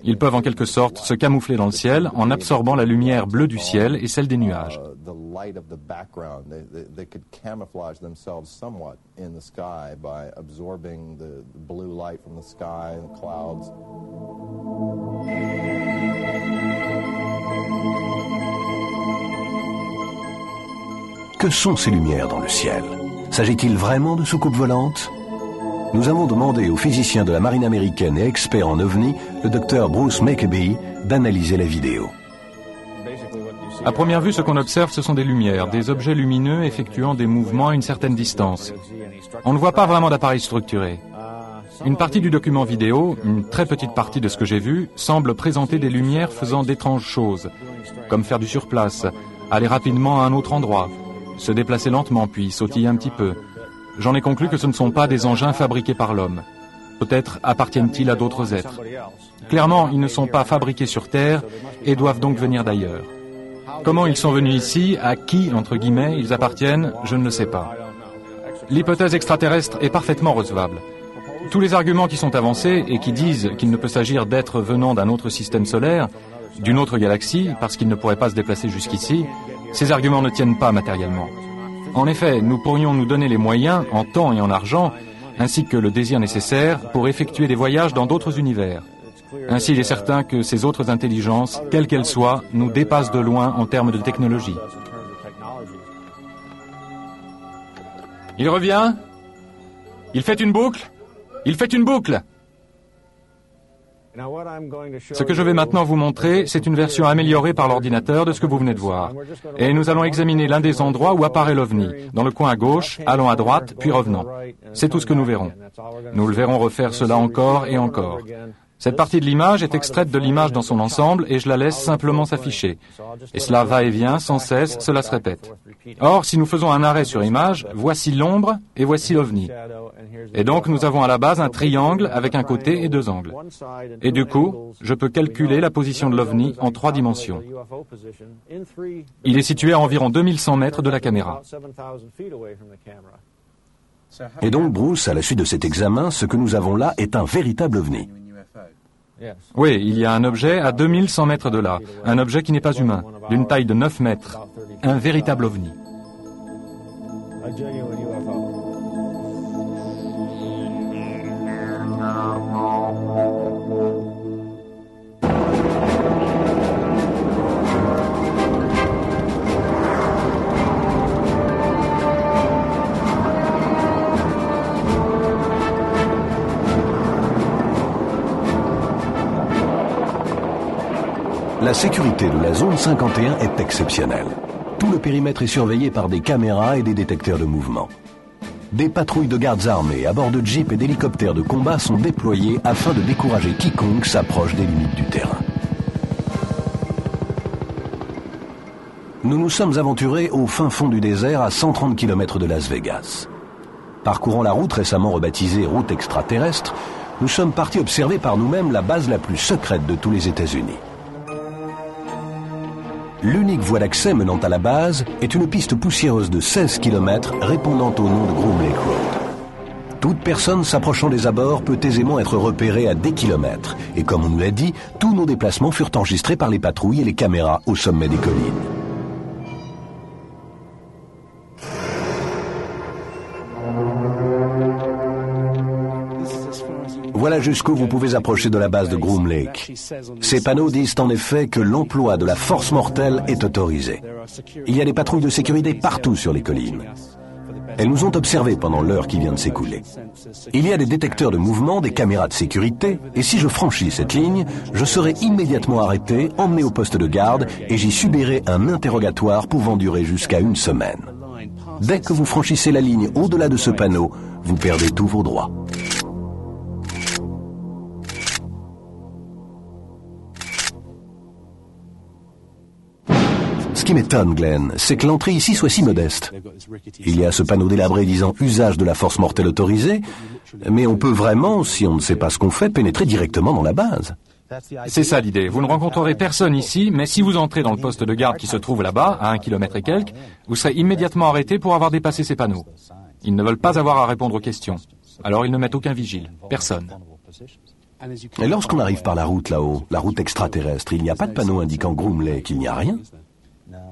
Ils peuvent en quelque sorte se camoufler dans le ciel en absorbant la lumière bleue du ciel et celle des nuages. Que sont ces lumières dans le ciel? S'agit-il vraiment de soucoupes volantes? Nous avons demandé au physicien de la marine américaine et expert en ovni, le docteur Bruce Maccabee, d'analyser la vidéo. À première vue, ce qu'on observe, ce sont des lumières, des objets lumineux effectuant des mouvements à une certaine distance. On ne voit pas vraiment d'appareil structuré. Une partie du document vidéo, une très petite partie de ce que j'ai vu, semble présenter des lumières faisant d'étranges choses, comme faire du surplace, aller rapidement à un autre endroit, se déplacer lentement puis sautiller un petit peu. J'en ai conclu que ce ne sont pas des engins fabriqués par l'homme. Peut-être appartiennent-ils à d'autres êtres. Clairement, ils ne sont pas fabriqués sur Terre et doivent donc venir d'ailleurs. Comment ils sont venus ici, à qui, entre guillemets, ils appartiennent, je ne le sais pas. L'hypothèse extraterrestre est parfaitement recevable. Tous les arguments qui sont avancés et qui disent qu'il ne peut s'agir d'êtres venant d'un autre système solaire, d'une autre galaxie, parce qu'ils ne pourraient pas se déplacer jusqu'ici, ces arguments ne tiennent pas matériellement. En effet, nous pourrions nous donner les moyens, en temps et en argent, ainsi que le désir nécessaire pour effectuer des voyages dans d'autres univers. Ainsi, il est certain que ces autres intelligences, quelles qu'elles soient, nous dépassent de loin en termes de technologie. Il revient. Il fait une boucle. Il fait une boucle. Ce que je vais maintenant vous montrer, c'est une version améliorée par l'ordinateur de ce que vous venez de voir. Et nous allons examiner l'un des endroits où apparaît l'OVNI. Dans le coin à gauche, allons à droite, puis revenons. C'est tout ce que nous verrons. Nous le verrons refaire cela encore et encore. Cette partie de l'image est extraite de l'image dans son ensemble et je la laisse simplement s'afficher. Et cela va et vient sans cesse, cela se répète. Or, si nous faisons un arrêt sur image, voici l'ombre et voici l'OVNI. Et donc, nous avons à la base un triangle avec un côté et 2 angles. Et du coup, je peux calculer la position de l'OVNI en 3 dimensions. Il est situé à environ 2100 mètres de la caméra. Et donc, Bruce, à la suite de cet examen, ce que nous avons là est un véritable ovni. Oui, il y a un objet à 2100 mètres de là, un objet qui n'est pas humain, d'une taille de 9 mètres, un véritable ovni. La sécurité de la zone 51 est exceptionnelle. Tout le périmètre est surveillé par des caméras et des détecteurs de mouvement. Des patrouilles de gardes armés à bord de jeeps et d'hélicoptères de combat sont déployées afin de décourager quiconque s'approche des limites du terrain. Nous nous sommes aventurés au fin fond du désert à 130 km de Las Vegas. Parcourant la route récemment rebaptisée route extraterrestre, nous sommes partis observer par nous-mêmes la base la plus secrète de tous les États-Unis. L'unique voie d'accès menant à la base est une piste poussiéreuse de 16 km répondant au nom de Groom Lake Road. Toute personne s'approchant des abords peut aisément être repérée à des kilomètres. Et comme on nous l'a dit, tous nos déplacements furent enregistrés par les patrouilles et les caméras au sommet des collines. Voilà jusqu'où vous pouvez approcher de la base de Groom Lake. Ces panneaux disent en effet que l'emploi de la force mortelle est autorisé. Il y a des patrouilles de sécurité partout sur les collines. Elles nous ont observés pendant l'heure qui vient de s'écouler. Il y a des détecteurs de mouvement, des caméras de sécurité, et si je franchis cette ligne, je serai immédiatement arrêté, emmené au poste de garde, et j'y subirai un interrogatoire pouvant durer jusqu'à 1 semaine. Dès que vous franchissez la ligne au-delà de ce panneau, vous perdez tous vos droits. Ce qui m'étonne, Glenn, c'est que l'entrée ici soit si modeste. Il y a ce panneau délabré disant « Usage de la force mortelle autorisée », mais on peut vraiment, si on ne sait pas ce qu'on fait, pénétrer directement dans la base. C'est ça l'idée. Vous ne rencontrerez personne ici, mais si vous entrez dans le poste de garde qui se trouve là-bas, à 1 km et quelques, vous serez immédiatement arrêté pour avoir dépassé ces panneaux. Ils ne veulent pas avoir à répondre aux questions. Alors ils ne mettent aucun vigile. Personne. Et lorsqu'on arrive par la route là-haut, la route extraterrestre, il n'y a pas de panneau indiquant Groom Lake, il n'y a rien?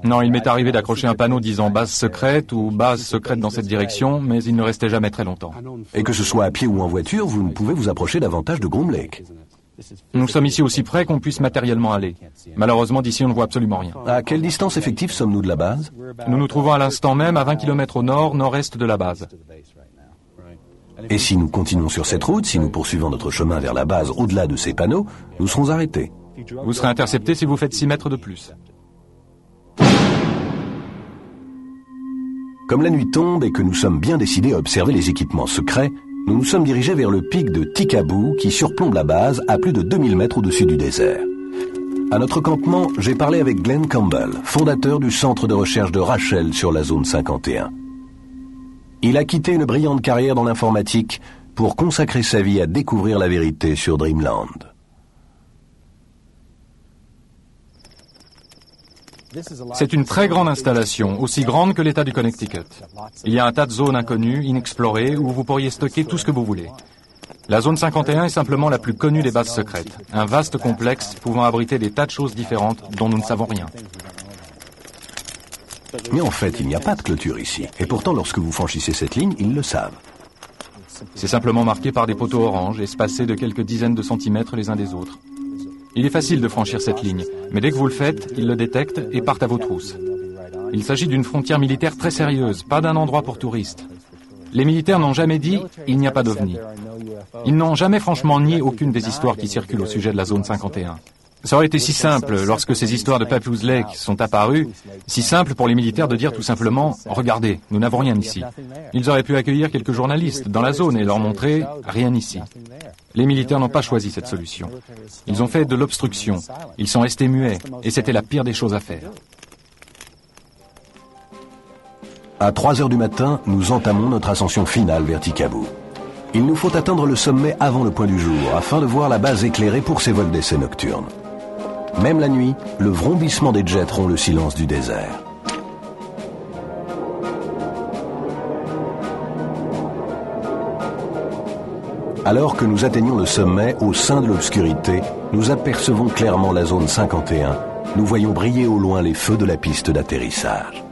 Non, il m'est arrivé d'accrocher un panneau disant base secrète ou base secrète dans cette direction, mais il ne restait jamais très longtemps. Et que ce soit à pied ou en voiture, vous ne pouvez vous approcher davantage de Groom Lake. Nous sommes ici aussi près qu'on puisse matériellement aller. Malheureusement, d'ici, on ne voit absolument rien. À quelle distance effective sommes-nous de la base? Nous nous trouvons à l'instant même à 20 km au nord-nord-est de la base. Et si nous continuons sur cette route, si nous poursuivons notre chemin vers la base au-delà de ces panneaux, nous serons arrêtés. Vous serez intercepté si vous faites 6 mètres de plus. Comme la nuit tombe et que nous sommes bien décidés à observer les équipements secrets, nous nous sommes dirigés vers le pic de Tikaboo qui surplombe la base à plus de 2000 mètres au-dessus du désert. À notre campement, j'ai parlé avec Glenn Campbell, fondateur du centre de recherche de Rachel sur la zone 51. Il a quitté une brillante carrière dans l'informatique pour consacrer sa vie à découvrir la vérité sur Dreamland. C'est une très grande installation, aussi grande que l'État du Connecticut. Il y a un tas de zones inconnues, inexplorées, où vous pourriez stocker tout ce que vous voulez. La zone 51 est simplement la plus connue des bases secrètes, un vaste complexe pouvant abriter des tas de choses différentes dont nous ne savons rien. Mais en fait, il n'y a pas de clôture ici. Et pourtant, lorsque vous franchissez cette ligne, ils le savent. C'est simplement marqué par des poteaux oranges, espacés de quelques dizaines de centimètres les uns des autres. Il est facile de franchir cette ligne, mais dès que vous le faites, ils le détectent et partent à vos trousses. Il s'agit d'une frontière militaire très sérieuse, pas d'un endroit pour touristes. Les militaires n'ont jamais dit « il n'y a pas d'OVNI ». Ils n'ont jamais franchement nié aucune des histoires qui circulent au sujet de la zone 51. Ça aurait été si simple, lorsque ces histoires de Papoose Lake sont apparues, si simple pour les militaires de dire tout simplement « regardez, nous n'avons rien ici ». Ils auraient pu accueillir quelques journalistes dans la zone et leur montrer « rien ici ». Les militaires n'ont pas choisi cette solution. Ils ont fait de l'obstruction. Ils sont restés muets, et c'était la pire des choses à faire. À 3 heures du matin, nous entamons notre ascension finale vers Tikaboo. Il nous faut atteindre le sommet avant le point du jour, afin de voir la base éclairée pour ses vols d'essai nocturnes. Même la nuit, le vrombissement des jets rompt le silence du désert. Alors que nous atteignons le sommet, au sein de l'obscurité, nous apercevons clairement la zone 51. Nous voyons briller au loin les feux de la piste d'atterrissage.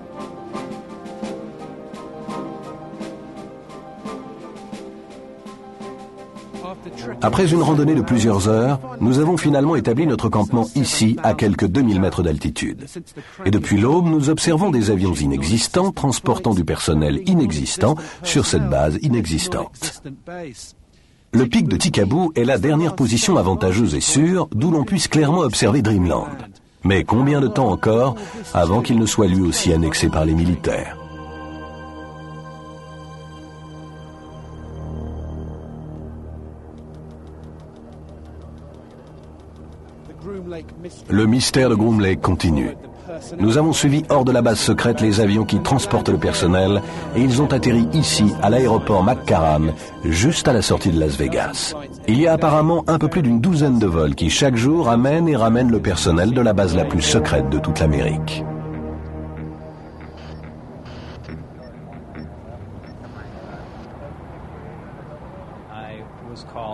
Après une randonnée de plusieurs heures, nous avons finalement établi notre campement ici, à quelques 2000 mètres d'altitude. Et depuis l'aube, nous observons des avions inexistants transportant du personnel inexistant sur cette base inexistante. Le pic de Tikaboo est la dernière position avantageuse et sûre d'où l'on puisse clairement observer Dreamland. Mais combien de temps encore avant qu'il ne soit lui aussi annexé par les militaires? Le mystère de Groom Lake continue. Nous avons suivi hors de la base secrète les avions qui transportent le personnel et ils ont atterri ici, à l'aéroport McCarran, juste à la sortie de Las Vegas. Il y a apparemment un peu plus d'une douzaine de vols qui chaque jour amènent et ramènent le personnel de la base la plus secrète de toute l'Amérique.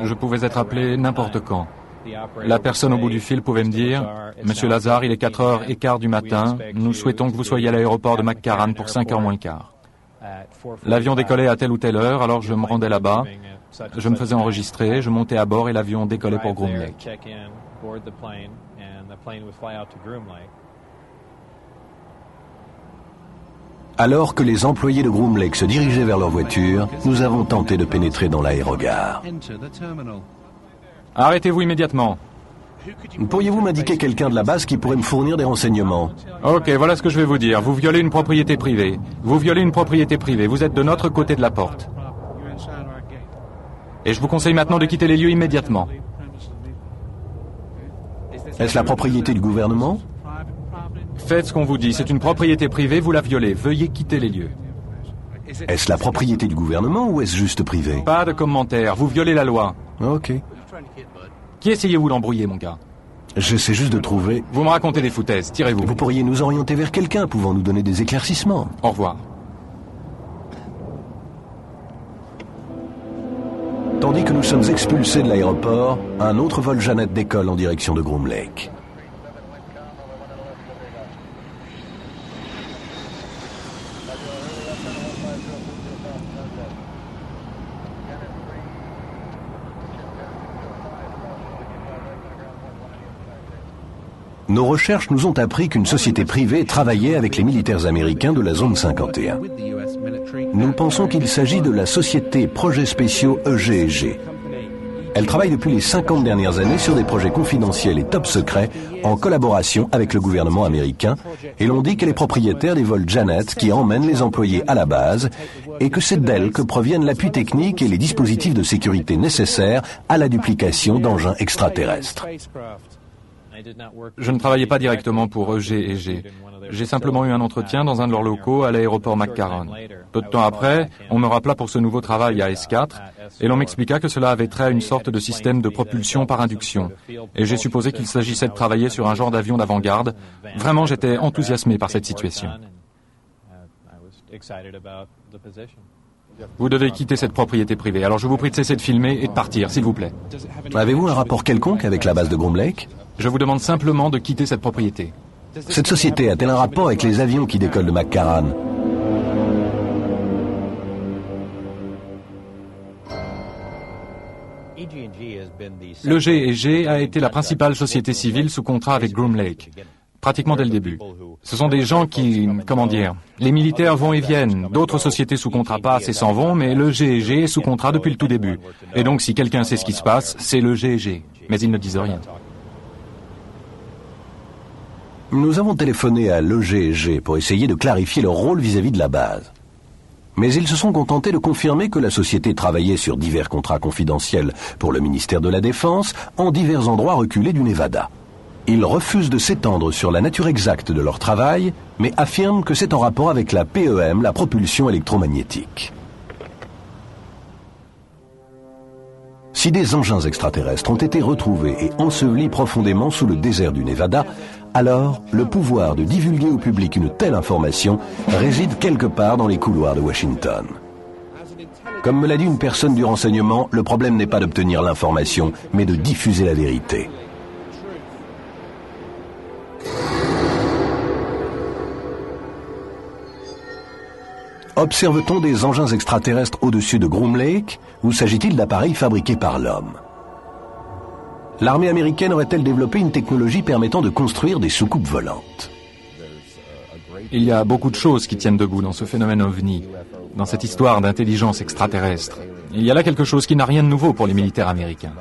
Je pouvais être appelé n'importe quand. La personne au bout du fil pouvait me dire « Monsieur Lazar, il est 4h15 du matin, nous souhaitons que vous soyez à l'aéroport de McCarran pour 5h moins le quart. » L'avion décollait à telle ou telle heure, alors je me rendais là-bas, je me faisais enregistrer, je montais à bord et l'avion décollait pour Groom Lake. Alors que les employés de Groom Lake se dirigeaient vers leur voiture, nous avons tenté de pénétrer dans l'aérogare. Arrêtez-vous immédiatement. Pourriez-vous m'indiquer quelqu'un de la base qui pourrait me fournir des renseignements? Ok, voilà ce que je vais vous dire. Vous violez une propriété privée. Vous violez une propriété privée. Vous êtes de notre côté de la porte. Et je vous conseille maintenant de quitter les lieux immédiatement. Est-ce la propriété du gouvernement? Faites ce qu'on vous dit. C'est une propriété privée, vous la violez. Veuillez quitter les lieux. Est-ce la propriété du gouvernement ou est-ce juste privé? Pas de commentaires. Vous violez la loi. Ok. Qui essayez-vous d'embrouiller, mon gars? J'essaie juste de trouver... Vous me racontez des foutaises. Tirez-vous. Vous pourriez nous orienter vers quelqu'un pouvant nous donner des éclaircissements. Au revoir. Tandis que nous sommes expulsés de l'aéroport, un autre vol Jeannette décolle en direction de Groom Lake. Nos recherches nous ont appris qu'une société privée travaillait avec les militaires américains de la zone 51. Nous pensons qu'il s'agit de la société Projets Spéciaux EG&G. Elle travaille depuis les 50 dernières années sur des projets confidentiels et top secrets en collaboration avec le gouvernement américain et l'on dit qu'elle est propriétaire des vols Janet qui emmènent les employés à la base et que c'est d'elle que proviennent l'appui technique et les dispositifs de sécurité nécessaires à la duplication d'engins extraterrestres. Je ne travaillais pas directement pour EG&G. J'ai simplement eu un entretien dans un de leurs locaux à l'aéroport McCarran. Peu de temps après, on me rappela pour ce nouveau travail à S4 et l'on m'expliqua que cela avait trait à une sorte de système de propulsion par induction. Et j'ai supposé qu'il s'agissait de travailler sur un genre d'avion d'avant-garde. Vraiment, j'étais enthousiasmé par cette situation. Vous devez quitter cette propriété privée. Alors je vous prie de cesser de filmer et de partir, s'il vous plaît. Avez-vous un rapport quelconque avec la base de Groom Lake? Je vous demande simplement de quitter cette propriété. Cette société a-t-elle un rapport avec les avions qui décollent de McCarran? Le G&G a été la principale société civile sous contrat avec Groom Lake, pratiquement dès le début. Ce sont des gens qui, les militaires vont et viennent, d'autres sociétés sous contrat passent et s'en vont, mais le G&G est sous contrat depuis le tout début. Et donc si quelqu'un sait ce qui se passe, c'est le G&G. Mais ils ne disent rien. Nous avons téléphoné à l'EG&G pour essayer de clarifier leur rôle vis-à-vis de la base. Mais ils se sont contentés de confirmer que la société travaillait sur divers contrats confidentiels pour le ministère de la Défense en divers endroits reculés du Nevada. Ils refusent de s'étendre sur la nature exacte de leur travail, mais affirment que c'est en rapport avec la PEM, la propulsion électromagnétique. Si des engins extraterrestres ont été retrouvés et ensevelis profondément sous le désert du Nevada, alors le pouvoir de divulguer au public une telle information réside quelque part dans les couloirs de Washington. Comme me l'a dit une personne du renseignement, le problème n'est pas d'obtenir l'information, mais de diffuser la vérité. Observe-t-on des engins extraterrestres au-dessus de Groom Lake ou s'agit-il d'appareils fabriqués par l'homme? L'armée américaine aurait-elle développé une technologie permettant de construire des soucoupes volantes? Il y a beaucoup de choses qui tiennent debout dans ce phénomène OVNI, dans cette histoire d'intelligence extraterrestre. Il y a là quelque chose qui n'a rien de nouveau pour les militaires américains.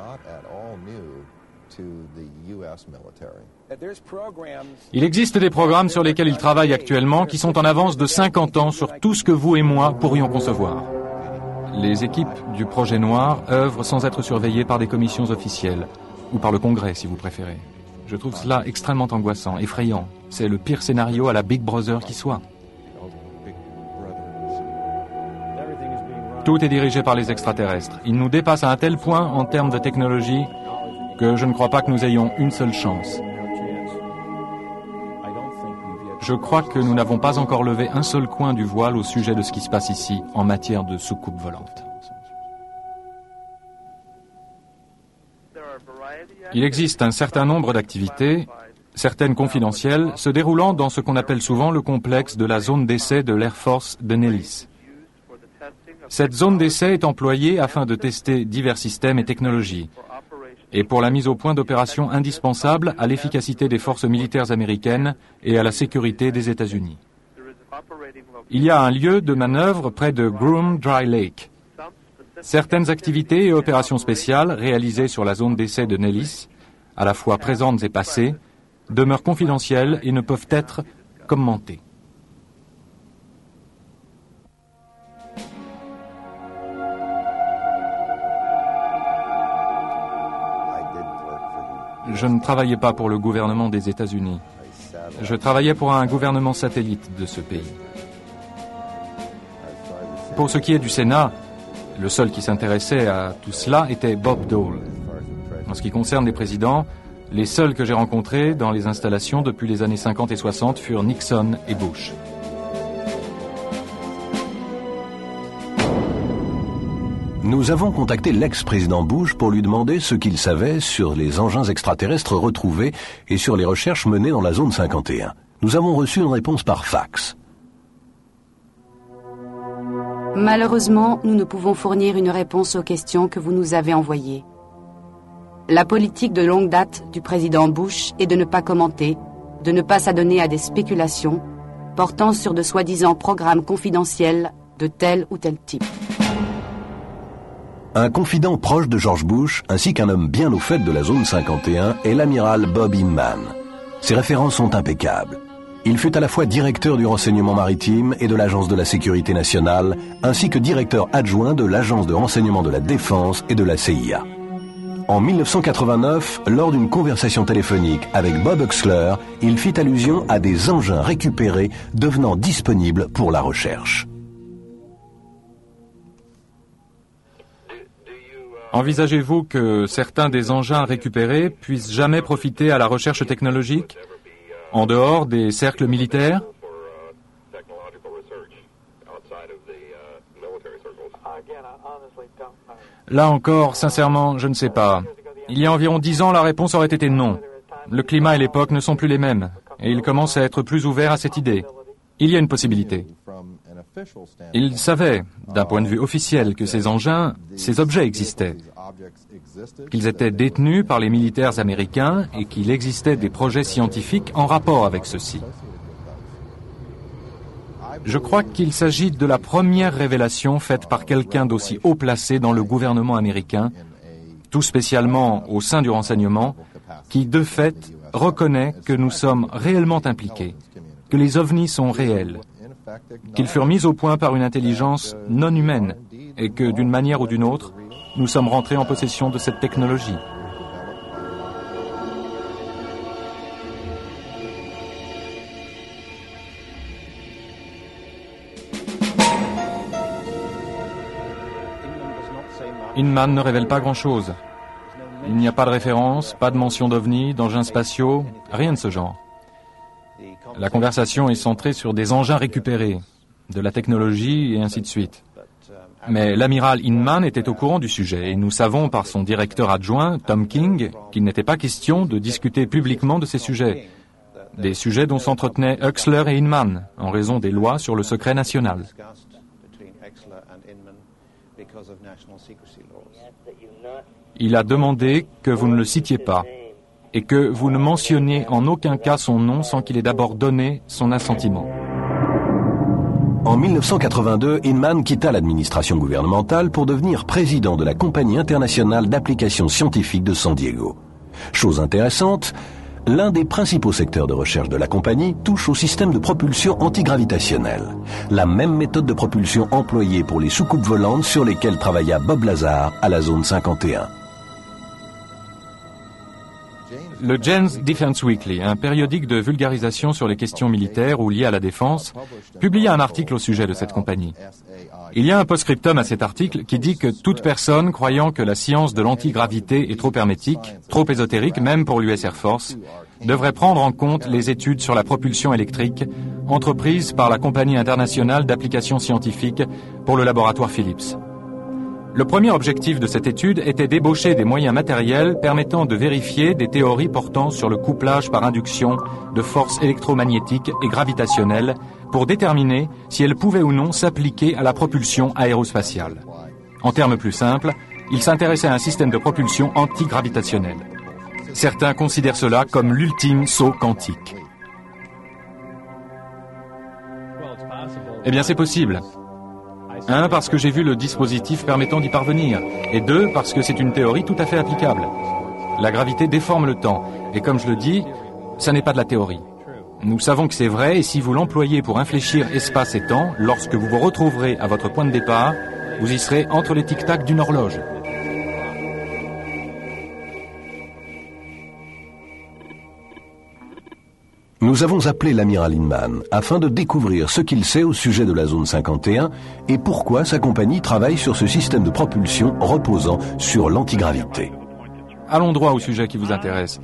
Il existe des programmes sur lesquels ils travaillent actuellement qui sont en avance de 50 ans sur tout ce que vous et moi pourrions concevoir. Les équipes du projet noir œuvrent sans être surveillées par des commissions officielles, ou par le Congrès si vous préférez. Je trouve cela extrêmement angoissant, effrayant. C'est le pire scénario à la Big Brother qui soit. Tout est dirigé par les extraterrestres. Ils nous dépassent à un tel point en termes de technologie que je ne crois pas que nous ayons une seule chance. Je crois que nous n'avons pas encore levé un seul coin du voile au sujet de ce qui se passe ici en matière de soucoupe volante. Il existe un certain nombre d'activités, certaines confidentielles, se déroulant dans ce qu'on appelle souvent le complexe de la zone d'essai de l'Air Force de Nellis. Cette zone d'essai est employée afin de tester divers systèmes et technologies, et pour la mise au point d'opérations indispensables à l'efficacité des forces militaires américaines et à la sécurité des États-Unis. Il y a un lieu de manœuvre près de Groom Dry Lake. Certaines activités et opérations spéciales réalisées sur la zone d'essai de Nellis, à la fois présentes et passées, demeurent confidentielles et ne peuvent être commentées. Je ne travaillais pas pour le gouvernement des États-Unis. Je travaillais pour un gouvernement satellite de ce pays. Pour ce qui est du Sénat, le seul qui s'intéressait à tout cela était Bob Dole. En ce qui concerne les présidents, les seuls que j'ai rencontrés dans les installations depuis les années 50 et 60 furent Nixon et Bush. Nous avons contacté l'ex-président Bush pour lui demander ce qu'il savait sur les engins extraterrestres retrouvés et sur les recherches menées dans la zone 51. Nous avons reçu une réponse par fax. Malheureusement, nous ne pouvons fournir une réponse aux questions que vous nous avez envoyées. La politique de longue date du président Bush est de ne pas commenter, de ne pas s'adonner à des spéculations portant sur de soi-disant programmes confidentiels de tel ou tel type. Un confident proche de George Bush, ainsi qu'un homme bien au fait de la zone 51, est l'amiral Bob Inman. Ses références sont impeccables. Il fut à la fois directeur du renseignement maritime et de l'Agence de la sécurité nationale, ainsi que directeur adjoint de l'Agence de renseignement de la défense et de la CIA. En 1989, lors d'une conversation téléphonique avec Bob Huxler, il fit allusion à des engins récupérés devenant disponibles pour la recherche. Envisagez-vous que certains des engins récupérés puissent jamais profiter à la recherche technologique, en dehors des cercles militaires? Là encore, sincèrement, je ne sais pas. Il y a environ 10 ans, la réponse aurait été non. Le climat et l'époque ne sont plus les mêmes, et il commence à être plus ouvert à cette idée. Il y a une possibilité. Ils savaient, d'un point de vue officiel, que ces engins, ces objets existaient, qu'ils étaient détenus par les militaires américains et qu'il existait des projets scientifiques en rapport avec ceux-ci. Je crois qu'il s'agit de la première révélation faite par quelqu'un d'aussi haut placé dans le gouvernement américain, tout spécialement au sein du renseignement, qui, de fait, reconnaît que nous sommes réellement impliqués, que les ovnis sont réels, qu'ils furent mis au point par une intelligence non humaine et que, d'une manière ou d'une autre, nous sommes rentrés en possession de cette technologie. Inman ne révèle pas grand-chose. Il n'y a pas de référence, pas de mention d'ovnis, d'engins spatiaux, rien de ce genre. La conversation est centrée sur des engins récupérés, de la technologie et ainsi de suite. Mais l'amiral Inman était au courant du sujet et nous savons par son directeur adjoint, Tom King, qu'il n'était pas question de discuter publiquement de ces sujets. Des sujets dont s'entretenaient Huxler et Inman en raison des lois sur le secret national. Il a demandé que vous ne le citiez pas et que vous ne mentionniez en aucun cas son nom sans qu'il ait d'abord donné son assentiment. En 1982, Inman quitta l'administration gouvernementale pour devenir président de la Compagnie internationale d'applications scientifiques de San Diego. Chose intéressante, L'un des principaux secteurs de recherche de la compagnie touche au système de propulsion antigravitationnelle, la même méthode de propulsion employée pour les soucoupes volantes sur lesquelles travailla Bob Lazar à la zone 51. Le Jane's Defense Weekly, un périodique de vulgarisation sur les questions militaires ou liées à la défense, publia un article au sujet de cette compagnie. Il y a un post-scriptum à cet article qui dit que toute personne croyant que la science de l'antigravité est trop hermétique, trop ésotérique même pour l'US Air Force, devrait prendre en compte les études sur la propulsion électrique entreprises par la Compagnie internationale d'applications scientifiques pour le laboratoire Phillips. Le premier objectif de cette étude était d'ébaucher des moyens matériels permettant de vérifier des théories portant sur le couplage par induction de forces électromagnétiques et gravitationnelles pour déterminer si elles pouvaient ou non s'appliquer à la propulsion aérospatiale. En termes plus simples, il s'intéressait à un système de propulsion antigravitationnel. Certains considèrent cela comme l'ultime saut quantique. Eh bien, c'est possible. 1, parce que j'ai vu le dispositif permettant d'y parvenir, et 2, parce que c'est une théorie tout à fait applicable. La gravité déforme le temps, et comme je le dis, ça n'est pas de la théorie. Nous savons que c'est vrai, et si vous l'employez pour infléchir espace et temps, lorsque vous vous retrouverez à votre point de départ, vous y serez entre les tic-tac d'une horloge. Nous avons appelé l'amiral Inman afin de découvrir ce qu'il sait au sujet de la zone 51 et pourquoi sa compagnie travaille sur ce système de propulsion reposant sur l'antigravité. Allons droit au sujet qui vous intéresse.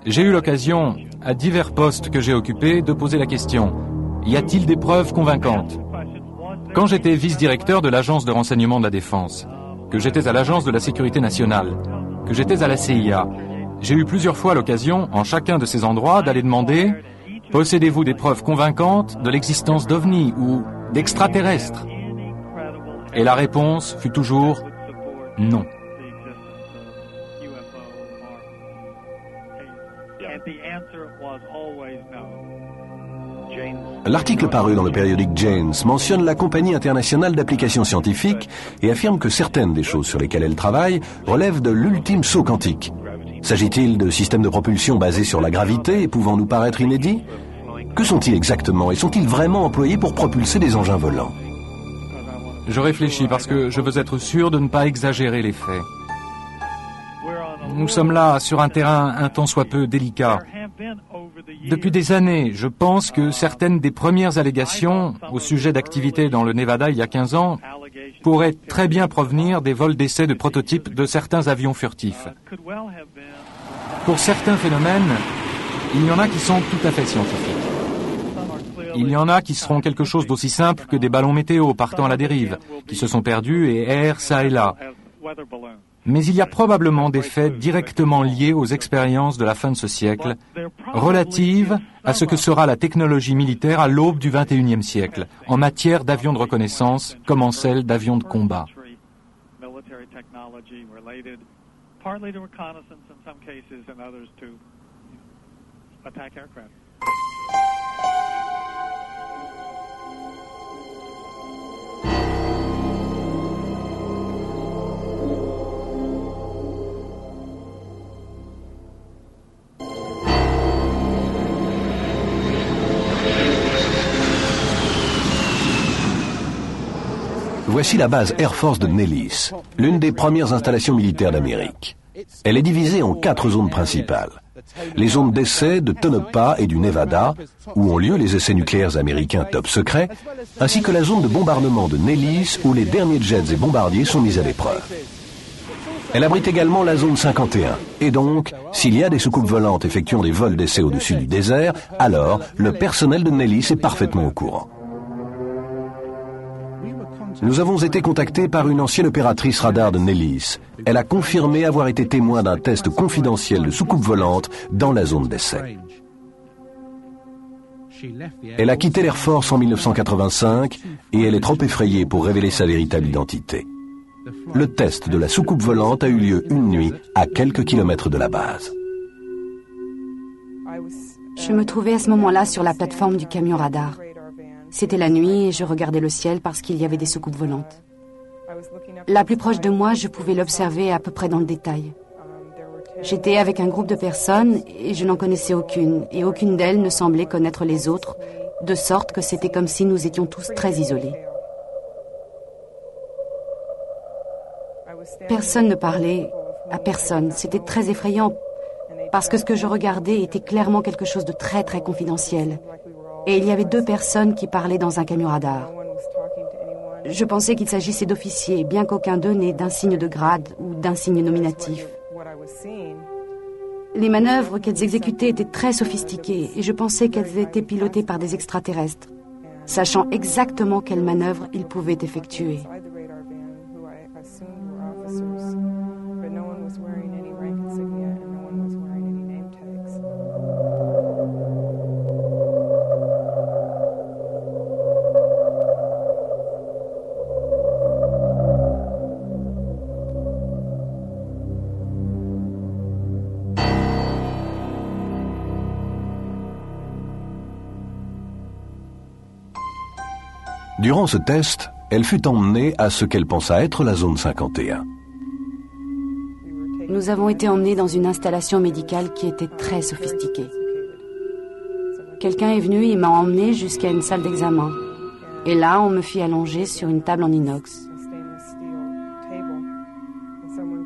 J'ai eu l'occasion, à divers postes que j'ai occupés, de poser la question « Y a-t-il des preuves convaincantes ?» Quand j'étais vice-directeur de l'Agence de renseignement de la Défense, que j'étais à l'Agence de la Sécurité nationale, que j'étais à la CIA, j'ai eu plusieurs fois l'occasion, en chacun de ces endroits, d'aller demander « Possédez-vous des preuves convaincantes de l'existence d'ovnis ou d'extraterrestres ?» Et la réponse fut toujours « non ». L'article paru dans le périodique Jane's mentionne la Compagnie internationale d'applications scientifiques et affirme que certaines des choses sur lesquelles elle travaille relèvent de l'ultime saut quantique. S'agit-il de systèmes de propulsion basés sur la gravité et pouvant nous paraître inédits? Que sont-ils exactement et sont-ils vraiment employés pour propulser des engins volants? Je réfléchis parce que je veux être sûr de ne pas exagérer les faits. Nous sommes là sur un terrain un tant soit peu délicat. Depuis des années, je pense que certaines des premières allégations au sujet d'activités dans le Nevada il y a 15 ans pourraient très bien provenir des vols d'essais de prototypes de certains avions furtifs. Pour certains phénomènes, il y en a qui sont tout à fait scientifiques. Il y en a qui seront quelque chose d'aussi simple que des ballons météo partant à la dérive, qui se sont perdus et errent ça et là. Mais il y a probablement des faits directement liés aux expériences de la fin de ce siècle, relatives à ce que sera la technologie militaire à l'aube du XXIe siècle, en matière d'avions de reconnaissance comme en celle d'avions de combat. Voici la base Air Force de Nellis, l'une des premières installations militaires d'Amérique. Elle est divisée en 4 zones principales. Les zones d'essai de Tonopah et du Nevada, où ont lieu les essais nucléaires américains top secret, ainsi que la zone de bombardement de Nellis, où les derniers jets et bombardiers sont mis à l'épreuve. Elle abrite également la zone 51, et donc, s'il y a des soucoupes volantes effectuant des vols d'essai au-dessus du désert, alors le personnel de Nellis est parfaitement au courant. Nous avons été contactés par une ancienne opératrice radar de Nellis. Elle a confirmé avoir été témoin d'un test confidentiel de soucoupe volante dans la zone d'essai. Elle a quitté l'Air Force en 1985 et elle est trop effrayée pour révéler sa véritable identité. Le test de la soucoupe volante a eu lieu une nuit à quelques kilomètres de la base. Je me trouvais à ce moment-là sur la plateforme du camion radar. C'était la nuit et je regardais le ciel parce qu'il y avait des soucoupes volantes. La plus proche de moi, je pouvais l'observer à peu près dans le détail. J'étais avec un groupe de personnes et je n'en connaissais aucune, et aucune d'elles ne semblait connaître les autres, de sorte que c'était comme si nous étions tous très isolés. Personne ne parlait à personne, c'était très effrayant, parce que ce que je regardais était clairement quelque chose de très très confidentiel. Et il y avait 2 personnes qui parlaient dans un camion radar. Je pensais qu'il s'agissait d'officiers, bien qu'aucun d'eux n'ait d'insigne de grade ou d'insigne nominatif. Les manœuvres qu'elles exécutaient étaient très sophistiquées et je pensais qu'elles étaient pilotées par des extraterrestres, sachant exactement quelles manœuvres ils pouvaient effectuer. Durant ce test, elle fut emmenée à ce qu'elle pensa être la zone 51. Nous avons été emmenés dans une installation médicale qui était très sophistiquée. Quelqu'un est venu et m'a emmené jusqu'à une salle d'examen. Et là, on me fit allonger sur une table en inox.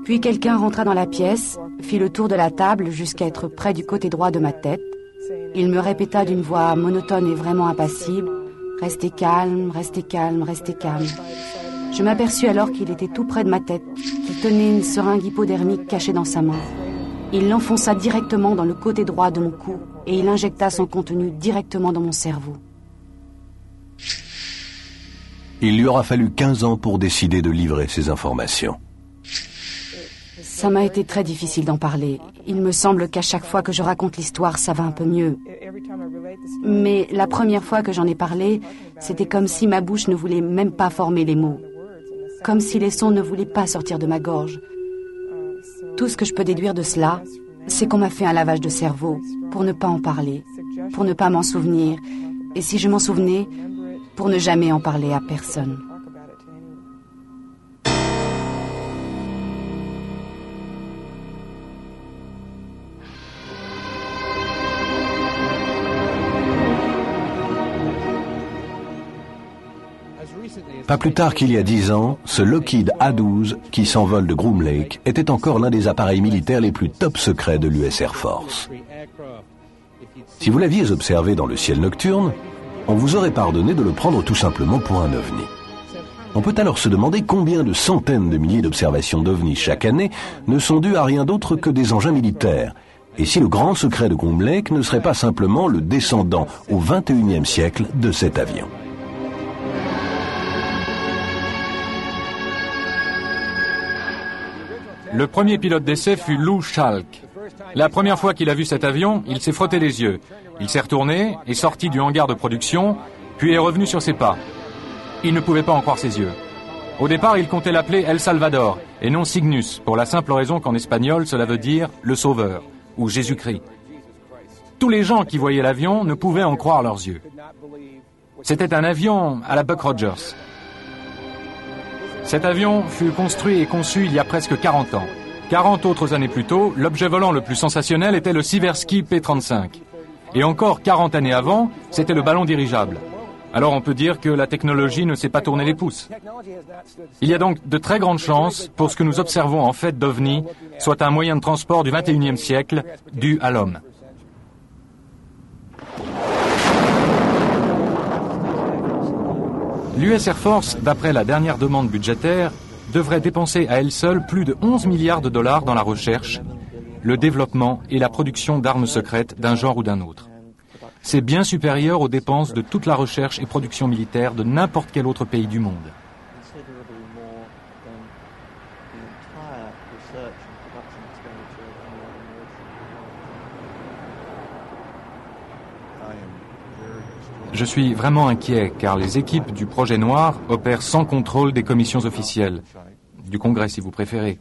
Puis quelqu'un rentra dans la pièce, fit le tour de la table jusqu'à être près du côté droit de ma tête. Il me répéta d'une voix monotone et vraiment impassible: « Restez calme, restez calme, restez calme. » Je m'aperçus alors qu'il était tout près de ma tête, qu'il tenait une seringue hypodermique cachée dans sa main. Il l'enfonça directement dans le côté droit de mon cou et il injecta son contenu directement dans mon cerveau. Il lui aura fallu 15 ans pour décider de livrer ces informations. Ça m'a été très difficile d'en parler. Il me semble qu'à chaque fois que je raconte l'histoire, ça va un peu mieux. Mais la première fois que j'en ai parlé, c'était comme si ma bouche ne voulait même pas former les mots. Comme si les sons ne voulaient pas sortir de ma gorge. Tout ce que je peux déduire de cela, c'est qu'on m'a fait un lavage de cerveau pour ne pas en parler, pour ne pas m'en souvenir. Et si je m'en souvenais, pour ne jamais en parler à personne. Pas plus tard qu'il y a 10 ans, ce Lockheed A-12 qui s'envole de Groom Lake était encore l'un des appareils militaires les plus top secrets de l'US Air Force. Si vous l'aviez observé dans le ciel nocturne, on vous aurait pardonné de le prendre tout simplement pour un ovni. On peut alors se demander combien de centaines de milliers d'observations d'ovnis chaque année ne sont dues à rien d'autre que des engins militaires, et si le grand secret de Groom Lake ne serait pas simplement le descendant au XXIe siècle de cet avion. Le premier pilote d'essai fut Lou Schalk. La première fois qu'il a vu cet avion, il s'est frotté les yeux. Il s'est retourné, est sorti du hangar de production, puis est revenu sur ses pas. Il ne pouvait pas en croire ses yeux. Au départ, il comptait l'appeler El Salvador, et non Cygnus, pour la simple raison qu'en espagnol, cela veut dire « le Sauveur » ou « Jésus-Christ ». Tous les gens qui voyaient l'avion ne pouvaient en croire leurs yeux. C'était un avion à la Buck Rogers. Cet avion fut construit et conçu il y a presque 40 ans. 40 autres années plus tôt, l'objet volant le plus sensationnel était le Sikorsky P-35. Et encore 40 années avant, c'était le ballon dirigeable. Alors on peut dire que la technologie ne s'est pas tourné les pouces. Il y a donc de très grandes chances pour ce que nous observons en fait d'OVNI soit un moyen de transport du XXIe siècle dû à l'homme. L'US Air Force, d'après la dernière demande budgétaire, devrait dépenser à elle seule plus de 11 milliards de dollars dans la recherche, le développement et la production d'armes secrètes d'un genre ou d'un autre. C'est bien supérieur aux dépenses de toute la recherche et production militaire de n'importe quel autre pays du monde. Je suis vraiment inquiet car les équipes du projet noir opèrent sans contrôle des commissions officielles, du Congrès si vous préférez,